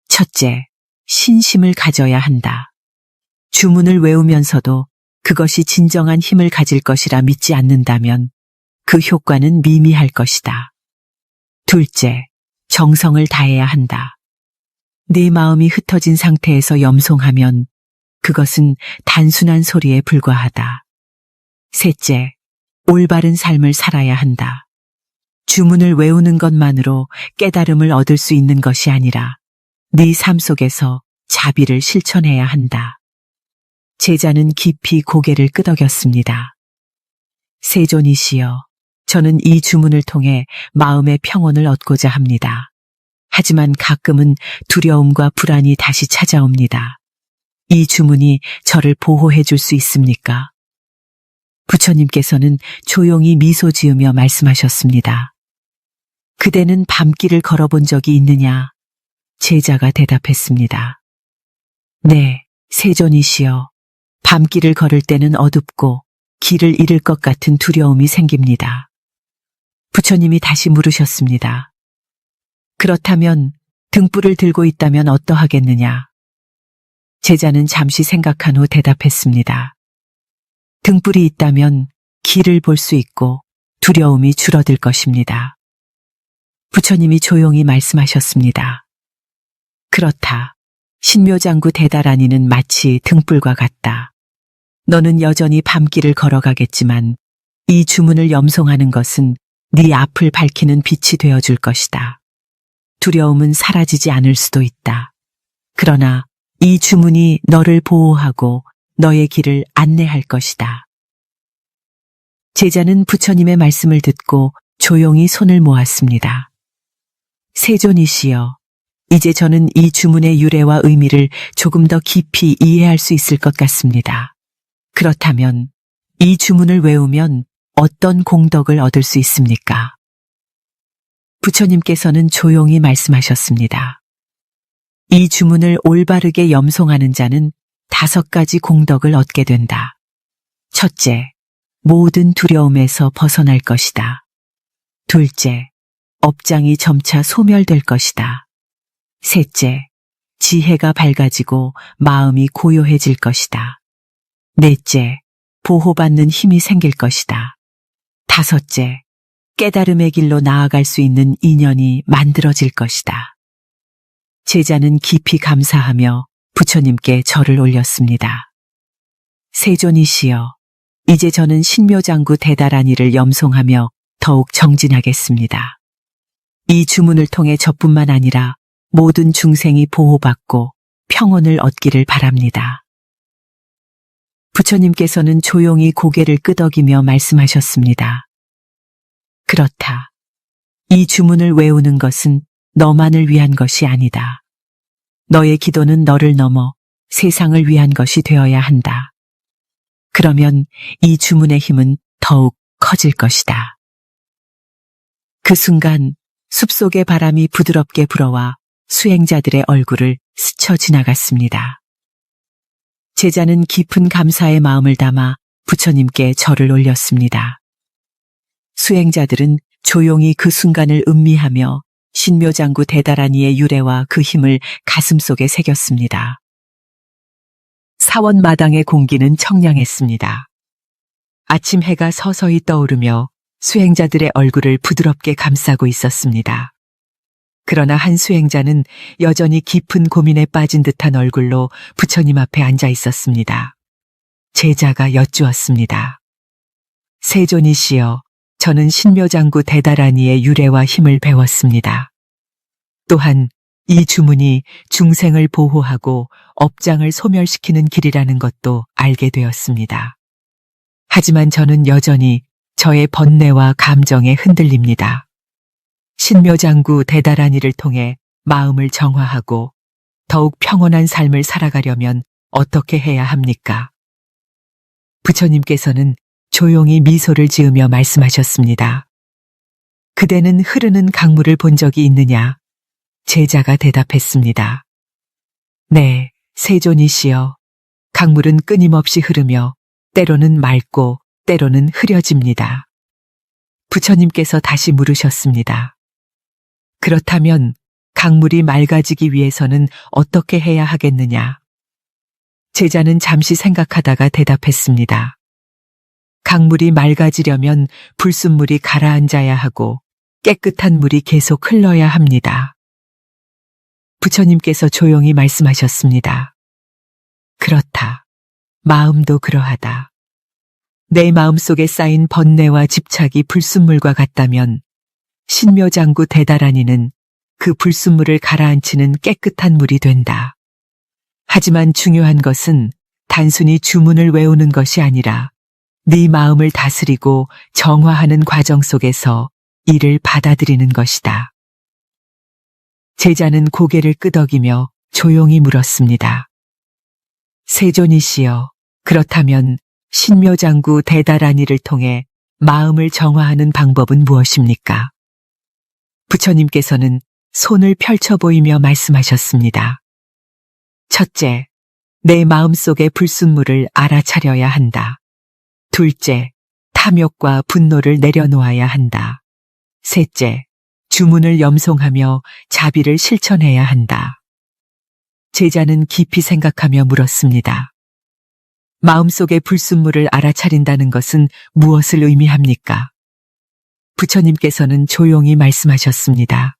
첫째, 신심을 가져야 한다. 주문을 외우면서도 그것이 진정한 힘을 가질 것이라 믿지 않는다면 그 효과는 미미할 것이다. 둘째, 정성을 다해야 한다. 네 마음이 흩어진 상태에서 염송하면 그것은 단순한 소리에 불과하다. 셋째, 올바른 삶을 살아야 한다. 주문을 외우는 것만으로 깨달음을 얻을 수 있는 것이 아니라 네 삶 속에서 자비를 실천해야 한다. 제자는 깊이 고개를 끄덕였습니다. 세존이시여, 저는 이 주문을 통해 마음의 평온을 얻고자 합니다. 하지만 가끔은 두려움과 불안이 다시 찾아옵니다. 이 주문이 저를 보호해 줄 수 있습니까? 부처님께서는 조용히 미소 지으며 말씀하셨습니다. 그대는 밤길을 걸어본 적이 있느냐? 제자가 대답했습니다. 네, 세존이시여. 밤길을 걸을 때는 어둡고 길을 잃을 것 같은 두려움이 생깁니다. 부처님이 다시 물으셨습니다. 그렇다면 등불을 들고 있다면 어떠하겠느냐? 제자는 잠시 생각한 후 대답했습니다. 등불이 있다면 길을 볼 수 있고 두려움이 줄어들 것입니다. 부처님이 조용히 말씀하셨습니다. 그렇다. 신묘장구 대다라니는 마치 등불과 같다. 너는 여전히 밤길을 걸어가겠지만 이 주문을 염송하는 것은 네 앞을 밝히는 빛이 되어줄 것이다. 두려움은 사라지지 않을 수도 있다. 그러나 이 주문이 너를 보호하고 너의 길을 안내할 것이다. 제자는 부처님의 말씀을 듣고 조용히 손을 모았습니다. 세존이시여, 이제 저는 이 주문의 유래와 의미를 조금 더 깊이 이해할 수 있을 것 같습니다. 그렇다면 이 주문을 외우면 어떤 공덕을 얻을 수 있습니까? 부처님께서는 조용히 말씀하셨습니다. 이 주문을 올바르게 염송하는 자는 5가지 공덕을 얻게 된다. 첫째, 모든 두려움에서 벗어날 것이다. 둘째, 업장이 점차 소멸될 것이다. 셋째, 지혜가 밝아지고 마음이 고요해질 것이다. 넷째, 보호받는 힘이 생길 것이다. 다섯째, 깨달음의 길로 나아갈 수 있는 인연이 만들어질 것이다. 제자는 깊이 감사하며 부처님께 절을 올렸습니다. 세존이시여, 이제 저는 신묘장구 대다라니를 염송하며 더욱 정진하겠습니다. 이 주문을 통해 저뿐만 아니라 모든 중생이 보호받고 평온을 얻기를 바랍니다. 부처님께서는 조용히 고개를 끄덕이며 말씀하셨습니다. 그렇다. 이 주문을 외우는 것은 너만을 위한 것이 아니다. 너의 기도는 너를 넘어 세상을 위한 것이 되어야 한다. 그러면 이 주문의 힘은 더욱 커질 것이다. 그 순간 숲속의 바람이 부드럽게 불어와 수행자들의 얼굴을 스쳐 지나갔습니다. 제자는 깊은 감사의 마음을 담아 부처님께 절을 올렸습니다. 수행자들은 조용히 그 순간을 음미하며 신묘장구 대다라니의 유래와 그 힘을 가슴속에 새겼습니다. 사원 마당의 공기는 청량했습니다. 아침 해가 서서히 떠오르며 수행자들의 얼굴을 부드럽게 감싸고 있었습니다. 그러나 한 수행자는 여전히 깊은 고민에 빠진 듯한 얼굴로 부처님 앞에 앉아 있었습니다. 제자가 여쭈었습니다. 세존이시여, 저는 신묘장구 대다라니의 유래와 힘을 배웠습니다. 또한 이 주문이 중생을 보호하고 업장을 소멸시키는 길이라는 것도 알게 되었습니다. 하지만 저는 여전히 저의 번뇌와 감정에 흔들립니다. 신묘장구 대다라니를 통해 마음을 정화하고 더욱 평온한 삶을 살아가려면 어떻게 해야 합니까? 부처님께서는 조용히 미소를 지으며 말씀하셨습니다. 그대는 흐르는 강물을 본 적이 있느냐? 제자가 대답했습니다. 네, 세존이시여. 강물은 끊임없이 흐르며 때로는 맑고 때로는 흐려집니다. 부처님께서 다시 물으셨습니다. 그렇다면 강물이 맑아지기 위해서는 어떻게 해야 하겠느냐? 제자는 잠시 생각하다가 대답했습니다. 강물이 맑아지려면 불순물이 가라앉아야 하고 깨끗한 물이 계속 흘러야 합니다. 부처님께서 조용히 말씀하셨습니다. 그렇다. 마음도 그러하다. 내 마음속에 쌓인 번뇌와 집착이 불순물과 같다면 신묘장구 대다라니는 그 불순물을 가라앉히는 깨끗한 물이 된다. 하지만 중요한 것은 단순히 주문을 외우는 것이 아니라 네 마음을 다스리고 정화하는 과정 속에서 이를 받아들이는 것이다. 제자는 고개를 끄덕이며 조용히 물었습니다. 세존이시여, 그렇다면 신묘장구 대다라니를 통해 마음을 정화하는 방법은 무엇입니까? 부처님께서는 손을 펼쳐 보이며 말씀하셨습니다. 첫째, 내 마음속의 불순물을 알아차려야 한다. 둘째, 탐욕과 분노를 내려놓아야 한다. 셋째, 주문을 염송하며 자비를 실천해야 한다. 제자는 깊이 생각하며 물었습니다. 마음속의 불순물을 알아차린다는 것은 무엇을 의미합니까? 부처님께서는 조용히 말씀하셨습니다.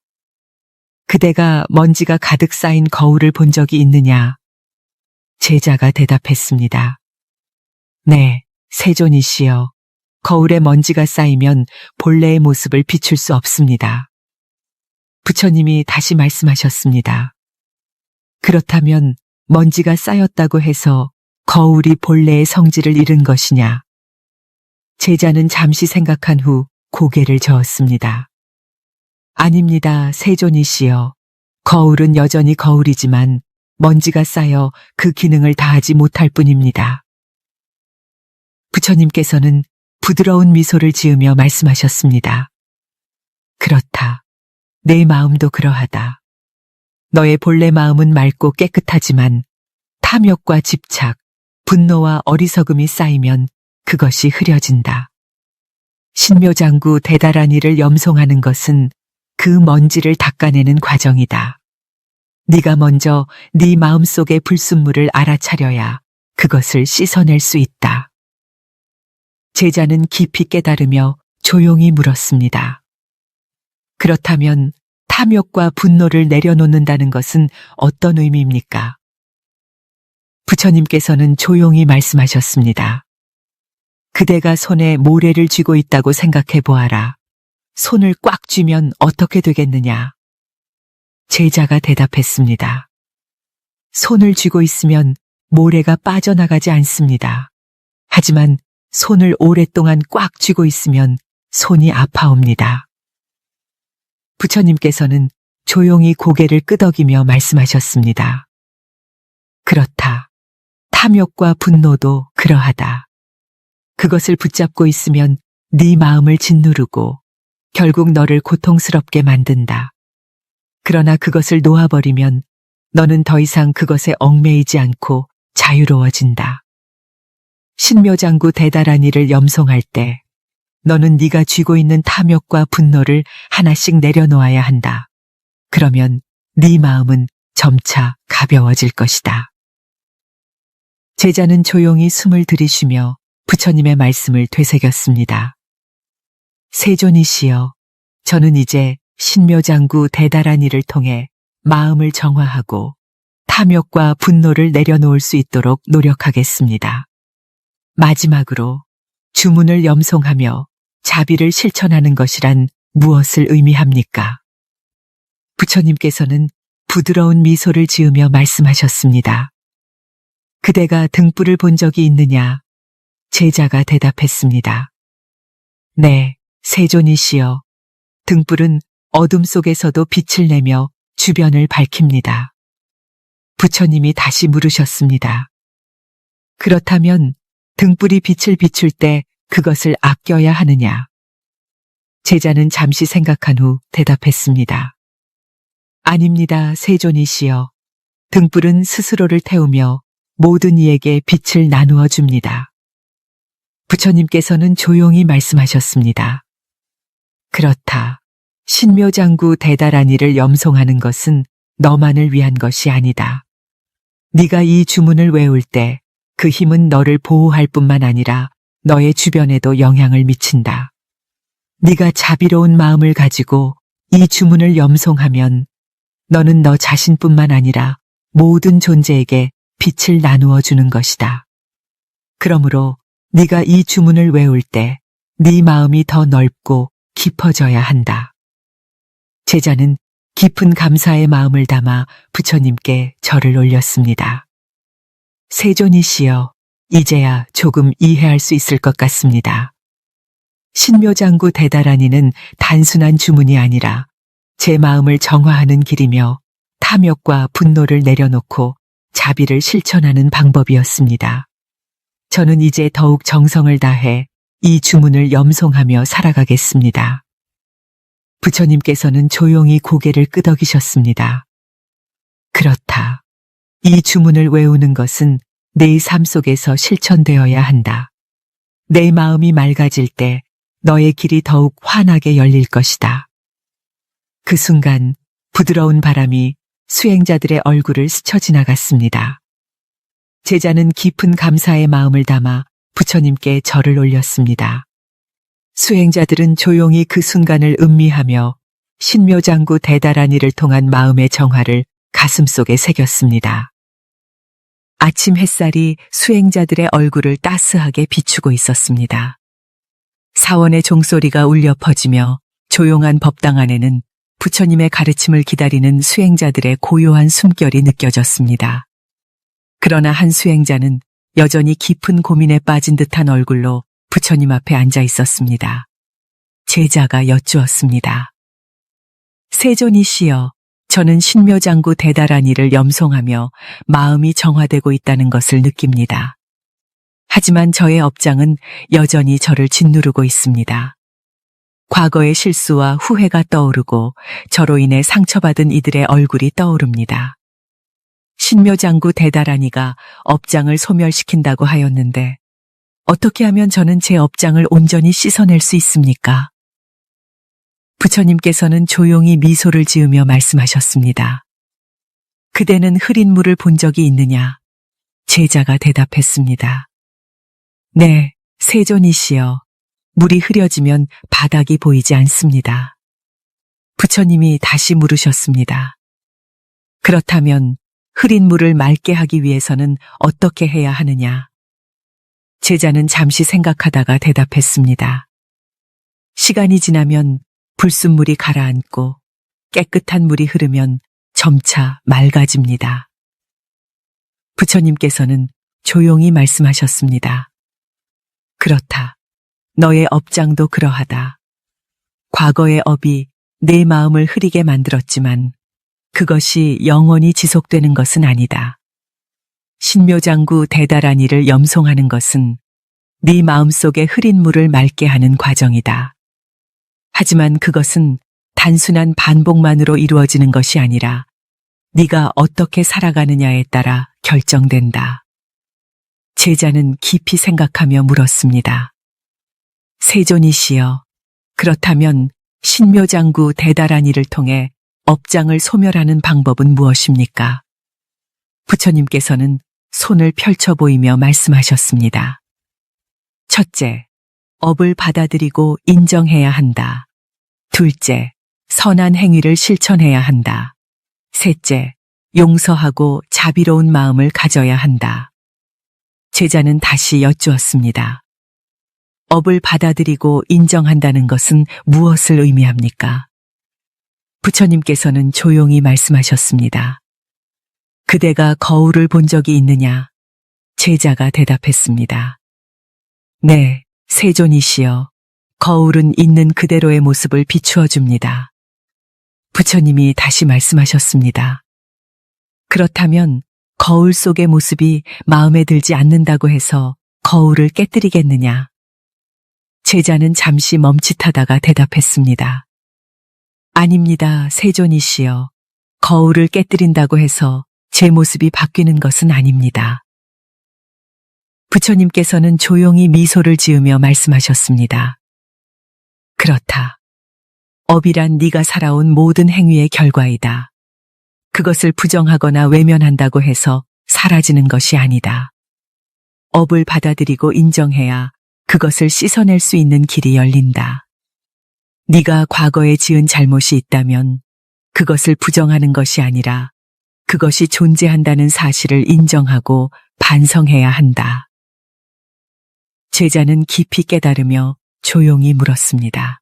그대가 먼지가 가득 쌓인 거울을 본 적이 있느냐? 제자가 대답했습니다. 네, 세존이시여. 거울에 먼지가 쌓이면 본래의 모습을 비출 수 없습니다. 부처님이 다시 말씀하셨습니다. 그렇다면 먼지가 쌓였다고 해서 거울이 본래의 성질을 잃은 것이냐? 제자는 잠시 생각한 후 고개를 저었습니다. 아닙니다, 세존이시여. 거울은 여전히 거울이지만 먼지가 쌓여 그 기능을 다하지 못할 뿐입니다. 부처님께서는 부드러운 미소를 지으며 말씀하셨습니다. 그렇다. 내 마음도 그러하다. 너의 본래 마음은 맑고 깨끗하지만 탐욕과 집착, 분노와 어리석음이 쌓이면 그것이 흐려진다. 신묘장구 대달한 이를 염송하는 것은 그 먼지를 닦아내는 과정이다. 네가 먼저 네 마음속의 불순물을 알아차려야 그것을 씻어낼 수 있다. 제자는 깊이 깨달으며 조용히 물었습니다. 그렇다면 탐욕과 분노를 내려놓는다는 것은 어떤 의미입니까? 부처님께서는 조용히 말씀하셨습니다. 그대가 손에 모래를 쥐고 있다고 생각해 보아라. 손을 꽉 쥐면 어떻게 되겠느냐? 제자가 대답했습니다. 손을 쥐고 있으면 모래가 빠져나가지 않습니다. 하지만 손을 오랫동안 꽉 쥐고 있으면 손이 아파옵니다. 부처님께서는 조용히 고개를 끄덕이며 말씀하셨습니다. 그렇다. 탐욕과 분노도 그러하다. 그것을 붙잡고 있으면 네 마음을 짓누르고 결국 너를 고통스럽게 만든다. 그러나 그것을 놓아버리면 너는 더 이상 그것에 얽매이지 않고 자유로워진다. 신묘장구 대달한 이를 염송할 때 너는 네가 쥐고 있는 탐욕과 분노를 하나씩 내려놓아야 한다. 그러면 네 마음은 점차 가벼워질 것이다. 제자는 조용히 숨을 들이쉬며 부처님의 말씀을 되새겼습니다. 세존이시여, 저는 이제 신묘장구 대달한 이를 통해 마음을 정화하고 탐욕과 분노를 내려놓을 수 있도록 노력하겠습니다. 마지막으로 주문을 염송하며 자비를 실천하는 것이란 무엇을 의미합니까? 부처님께서는 부드러운 미소를 지으며 말씀하셨습니다. 그대가 등불을 본 적이 있느냐? 제자가 대답했습니다. 네, 세존이시여. 등불은 어둠 속에서도 빛을 내며 주변을 밝힙니다. 부처님이 다시 물으셨습니다. 그렇다면 등불이 빛을 비출 때 그것을 아껴야 하느냐? 제자는 잠시 생각한 후 대답했습니다. 아닙니다, 세존이시여. 등불은 스스로를 태우며 모든 이에게 빛을 나누어 줍니다. 부처님께서는 조용히 말씀하셨습니다. 그렇다. 신묘장구 대달한 이를 염송하는 것은 너만을 위한 것이 아니다. 네가 이 주문을 외울 때 그 힘은 너를 보호할 뿐만 아니라 너의 주변에도 영향을 미친다. 네가 자비로운 마음을 가지고 이 주문을 염송하면 너는 너 자신뿐만 아니라 모든 존재에게 빛을 나누어 주는 것이다. 그러므로 네가 이 주문을 외울 때 네 마음이 더 넓고 깊어져야 한다. 제자는 깊은 감사의 마음을 담아 부처님께 절을 올렸습니다. 세존이시여, 이제야 조금 이해할 수 있을 것 같습니다. 신묘장구 대달한 이는 단순한 주문이 아니라 제 마음을 정화하는 길이며 탐욕과 분노를 내려놓고 자비를 실천하는 방법이었습니다. 저는 이제 더욱 정성을 다해 이 주문을 염송하며 살아가겠습니다. 부처님께서는 조용히 고개를 끄덕이셨습니다. 그렇다. 이 주문을 외우는 것은 내 삶 속에서 실천되어야 한다. 내 마음이 맑아질 때 너의 길이 더욱 환하게 열릴 것이다. 그 순간 부드러운 바람이 수행자들의 얼굴을 스쳐 지나갔습니다. 제자는 깊은 감사의 마음을 담아 부처님께 절을 올렸습니다. 수행자들은 조용히 그 순간을 음미하며 신묘장구 대달한 이를 통한 마음의 정화를 가슴속에 새겼습니다. 아침 햇살이 수행자들의 얼굴을 따스하게 비추고 있었습니다. 사원의 종소리가 울려 퍼지며 조용한 법당 안에는 부처님의 가르침을 기다리는 수행자들의 고요한 숨결이 느껴졌습니다. 그러나 한 수행자는 여전히 깊은 고민에 빠진 듯한 얼굴로 부처님 앞에 앉아 있었습니다. 제자가 여쭈었습니다. 세존이시여, 저는 신묘장구 대달한 이를 염송하며 마음이 정화되고 있다는 것을 느낍니다. 하지만 저의 업장은 여전히 저를 짓누르고 있습니다. 과거의 실수와 후회가 떠오르고 저로 인해 상처받은 이들의 얼굴이 떠오릅니다. 신묘장구 대달한 이가 업장을 소멸시킨다고 하였는데 어떻게 하면 저는 제 업장을 온전히 씻어낼 수 있습니까? 부처님께서는 조용히 미소를 지으며 말씀하셨습니다. 그대는 흐린 물을 본 적이 있느냐? 제자가 대답했습니다. 네, 세존이시여. 물이 흐려지면 바닥이 보이지 않습니다. 부처님이 다시 물으셨습니다. 그렇다면 흐린 물을 맑게 하기 위해서는 어떻게 해야 하느냐? 제자는 잠시 생각하다가 대답했습니다. 시간이 지나면 불순물이 가라앉고 깨끗한 물이 흐르면 점차 맑아집니다. 부처님께서는 조용히 말씀하셨습니다. 그렇다. 너의 업장도 그러하다. 과거의 업이 내 마음을 흐리게 만들었지만 그것이 영원히 지속되는 것은 아니다. 신묘장구 대달한 이를 염송하는 것은 네 마음속의 흐린 물을 맑게 하는 과정이다. 하지만 그것은 단순한 반복만으로 이루어지는 것이 아니라 네가 어떻게 살아가느냐에 따라 결정된다. 제자는 깊이 생각하며 물었습니다. 세존이시여, 그렇다면 신묘장구 대달한 이를 통해 업장을 소멸하는 방법은 무엇입니까? 부처님께서는 손을 펼쳐 보이며 말씀하셨습니다. 첫째, 업을 받아들이고 인정해야 한다. 둘째, 선한 행위를 실천해야 한다. 셋째, 용서하고 자비로운 마음을 가져야 한다. 제자는 다시 여쭈었습니다. 업을 받아들이고 인정한다는 것은 무엇을 의미합니까? 부처님께서는 조용히 말씀하셨습니다. 그대가 거울을 본 적이 있느냐? 제자가 대답했습니다. 네, 세존이시여. 거울은 있는 그대로의 모습을 비추어 줍니다. 부처님이 다시 말씀하셨습니다. 그렇다면 거울 속의 모습이 마음에 들지 않는다고 해서 거울을 깨뜨리겠느냐? 제자는 잠시 멈칫하다가 대답했습니다. 아닙니다, 세존이시여. 거울을 깨뜨린다고 해서 제 모습이 바뀌는 것은 아닙니다. 부처님께서는 조용히 미소를 지으며 말씀하셨습니다. 그렇다. 업이란 네가 살아온 모든 행위의 결과이다. 그것을 부정하거나 외면한다고 해서 사라지는 것이 아니다. 업을 받아들이고 인정해야 그것을 씻어낼 수 있는 길이 열린다. 네가 과거에 지은 잘못이 있다면 그것을 부정하는 것이 아니라 그것이 존재한다는 사실을 인정하고 반성해야 한다. 제자는 깊이 깨달으며 조용히 물었습니다.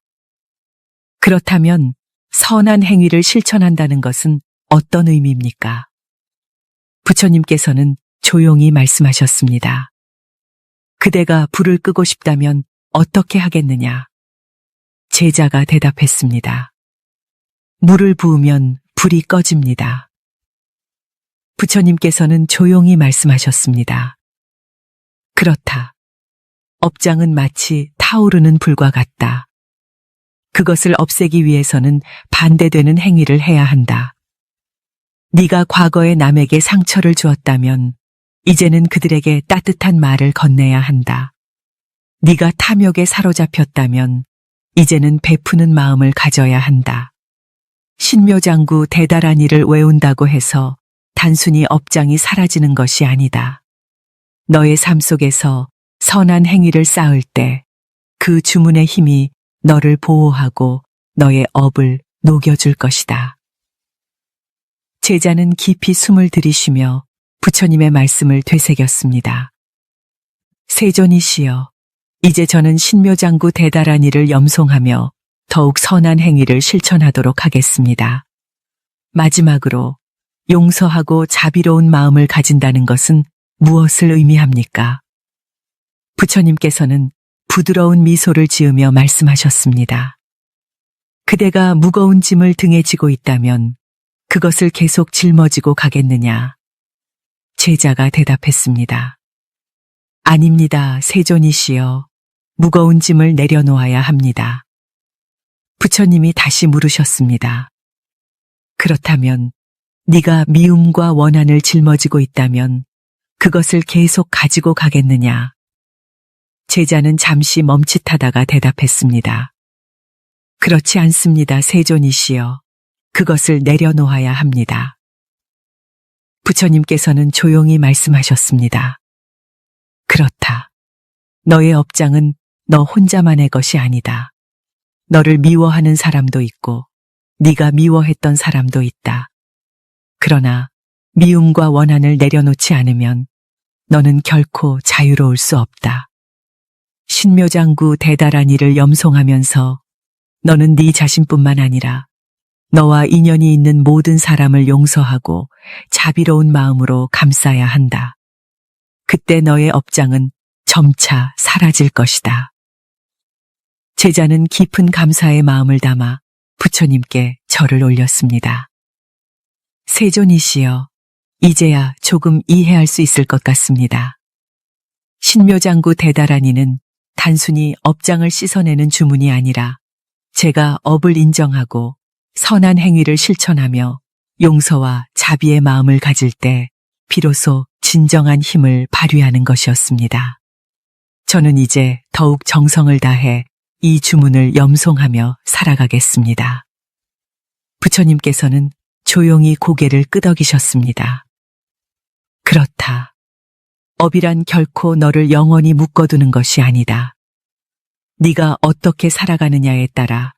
그렇다면 선한 행위를 실천한다는 것은 어떤 의미입니까? 부처님께서는 조용히 말씀하셨습니다. 그대가 불을 끄고 싶다면 어떻게 하겠느냐? 제자가 대답했습니다. 물을 부으면 불이 꺼집니다. 부처님께서는 조용히 말씀하셨습니다. 그렇다. 업장은 마치 타오르는 불과 같다. 그것을 없애기 위해서는 반대되는 행위를 해야 한다. 네가 과거에 남에게 상처를 주었다면 이제는 그들에게 따뜻한 말을 건네야 한다. 네가 탐욕에 사로잡혔다면 이제는 베푸는 마음을 가져야 한다. 신묘장구 대달한 일을 외운다고 해서 단순히 업장이 사라지는 것이 아니다. 너의 삶 속에서 선한 행위를 쌓을 때 그 주문의 힘이 너를 보호하고 너의 업을 녹여줄 것이다. 제자는 깊이 숨을 들이쉬며 부처님의 말씀을 되새겼습니다. 세존이시여, 이제 저는 신묘장구 대달한 일을 염송하며 더욱 선한 행위를 실천하도록 하겠습니다. 마지막으로 용서하고 자비로운 마음을 가진다는 것은 무엇을 의미합니까? 부처님께서는 부드러운 미소를 지으며 말씀하셨습니다. 그대가 무거운 짐을 등에 지고 있다면 그것을 계속 짊어지고 가겠느냐? 제자가 대답했습니다. 아닙니다, 세존이시여. 무거운 짐을 내려놓아야 합니다. 부처님이 다시 물으셨습니다. 그렇다면 네가 미움과 원한을 짊어지고 있다면 그것을 계속 가지고 가겠느냐? 제자는 잠시 멈칫하다가 대답했습니다. 그렇지 않습니다, 세존이시여. 그것을 내려놓아야 합니다. 부처님께서는 조용히 말씀하셨습니다. 그렇다. 너의 업장은 너 혼자만의 것이 아니다. 너를 미워하는 사람도 있고 네가 미워했던 사람도 있다. 그러나 미움과 원한을 내려놓지 않으면 너는 결코 자유로울 수 없다. 신묘장구 대달한 일을 염송하면서 너는 네 자신뿐만 아니라 너와 인연이 있는 모든 사람을 용서하고 자비로운 마음으로 감싸야 한다. 그때 너의 업장은 점차 사라질 것이다. 제자는 깊은 감사의 마음을 담아 부처님께 절을 올렸습니다. 세존이시여, 이제야 조금 이해할 수 있을 것 같습니다. 신묘장구 대달한 이는 단순히 업장을 씻어내는 주문이 아니라 제가 업을 인정하고 선한 행위를 실천하며 용서와 자비의 마음을 가질 때 비로소 진정한 힘을 발휘하는 것이었습니다. 저는 이제 더욱 정성을 다해 이 주문을 염송하며 살아가겠습니다. 부처님께서는 조용히 고개를 끄덕이셨습니다. 그렇다. 업이란 결코 너를 영원히 묶어두는 것이 아니다. 네가 어떻게 살아가느냐에 따라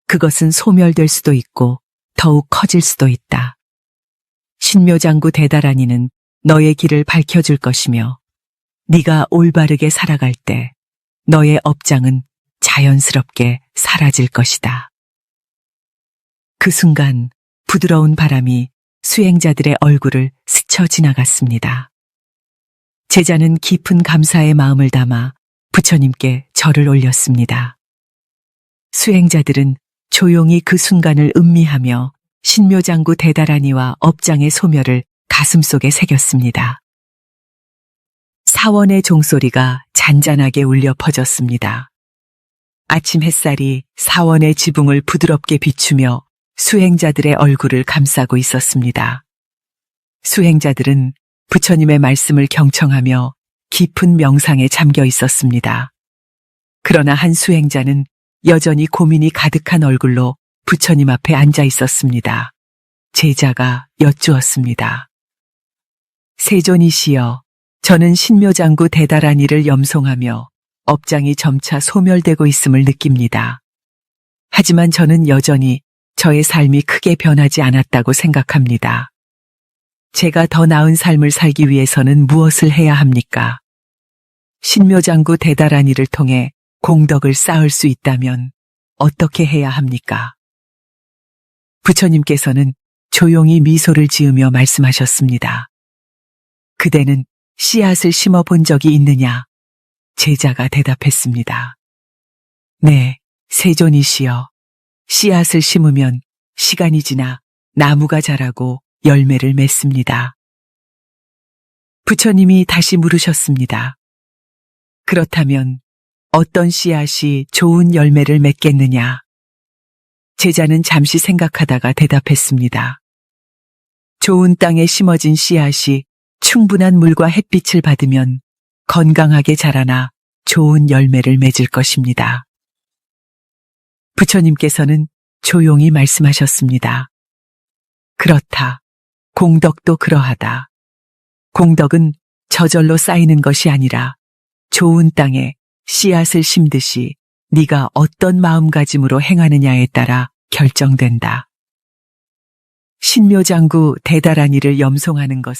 그것은 소멸될 수도 있고 더욱 커질 수도 있다. 신묘장구 대달한 이는 너의 길을 밝혀줄 것이며 네가 올바르게 살아갈 때 너의 업장은 자연스럽게 사라질 것이다. 그 순간 부드러운 바람이 수행자들의 얼굴을 스쳐 지나갔습니다. 제자는 깊은 감사의 마음을 담아 부처님께 절을 올렸습니다. 수행자들은 조용히 그 순간을 음미하며 신묘장구 대달한 이와 업장의 소멸을 가슴속에 새겼습니다. 사원의 종소리가 잔잔하게 울려 퍼졌습니다. 아침 햇살이 사원의 지붕을 부드럽게 비추며 수행자들의 얼굴을 감싸고 있었습니다. 수행자들은 부처님의 말씀을 경청하며 깊은 명상에 잠겨 있었습니다. 그러나 한 수행자는 여전히 고민이 가득한 얼굴로 부처님 앞에 앉아 있었습니다. 제자가 여쭈었습니다. 세존이시여, 저는 신묘장구 대달한 일을 염송하며 업장이 점차 소멸되고 있음을 느낍니다. 하지만 저는 여전히 저의 삶이 크게 변하지 않았다고 생각합니다. 제가 더 나은 삶을 살기 위해서는 무엇을 해야 합니까? 신묘장구 대달한 일을 통해 공덕을 쌓을 수 있다면 어떻게 해야 합니까? 부처님께서는 조용히 미소를 지으며 말씀하셨습니다. 그대는 씨앗을 심어 본 적이 있느냐? 제자가 대답했습니다. 네, 세존이시여. 씨앗을 심으면 시간이 지나 나무가 자라고 열매를 맺습니다. 부처님이 다시 물으셨습니다. 그렇다면 어떤 씨앗이 좋은 열매를 맺겠느냐? 제자는 잠시 생각하다가 대답했습니다. 좋은 땅에 심어진 씨앗이 충분한 물과 햇빛을 받으면 건강하게 자라나 좋은 열매를 맺을 것입니다. 부처님께서는 조용히 말씀하셨습니다. 그렇다. 공덕도 그러하다. 공덕은 저절로 쌓이는 것이 아니라 좋은 땅에 씨앗을 심듯이 네가 어떤 마음가짐으로 행하느냐에 따라 결정된다. 신묘장구 대다란이를 염송하는 것은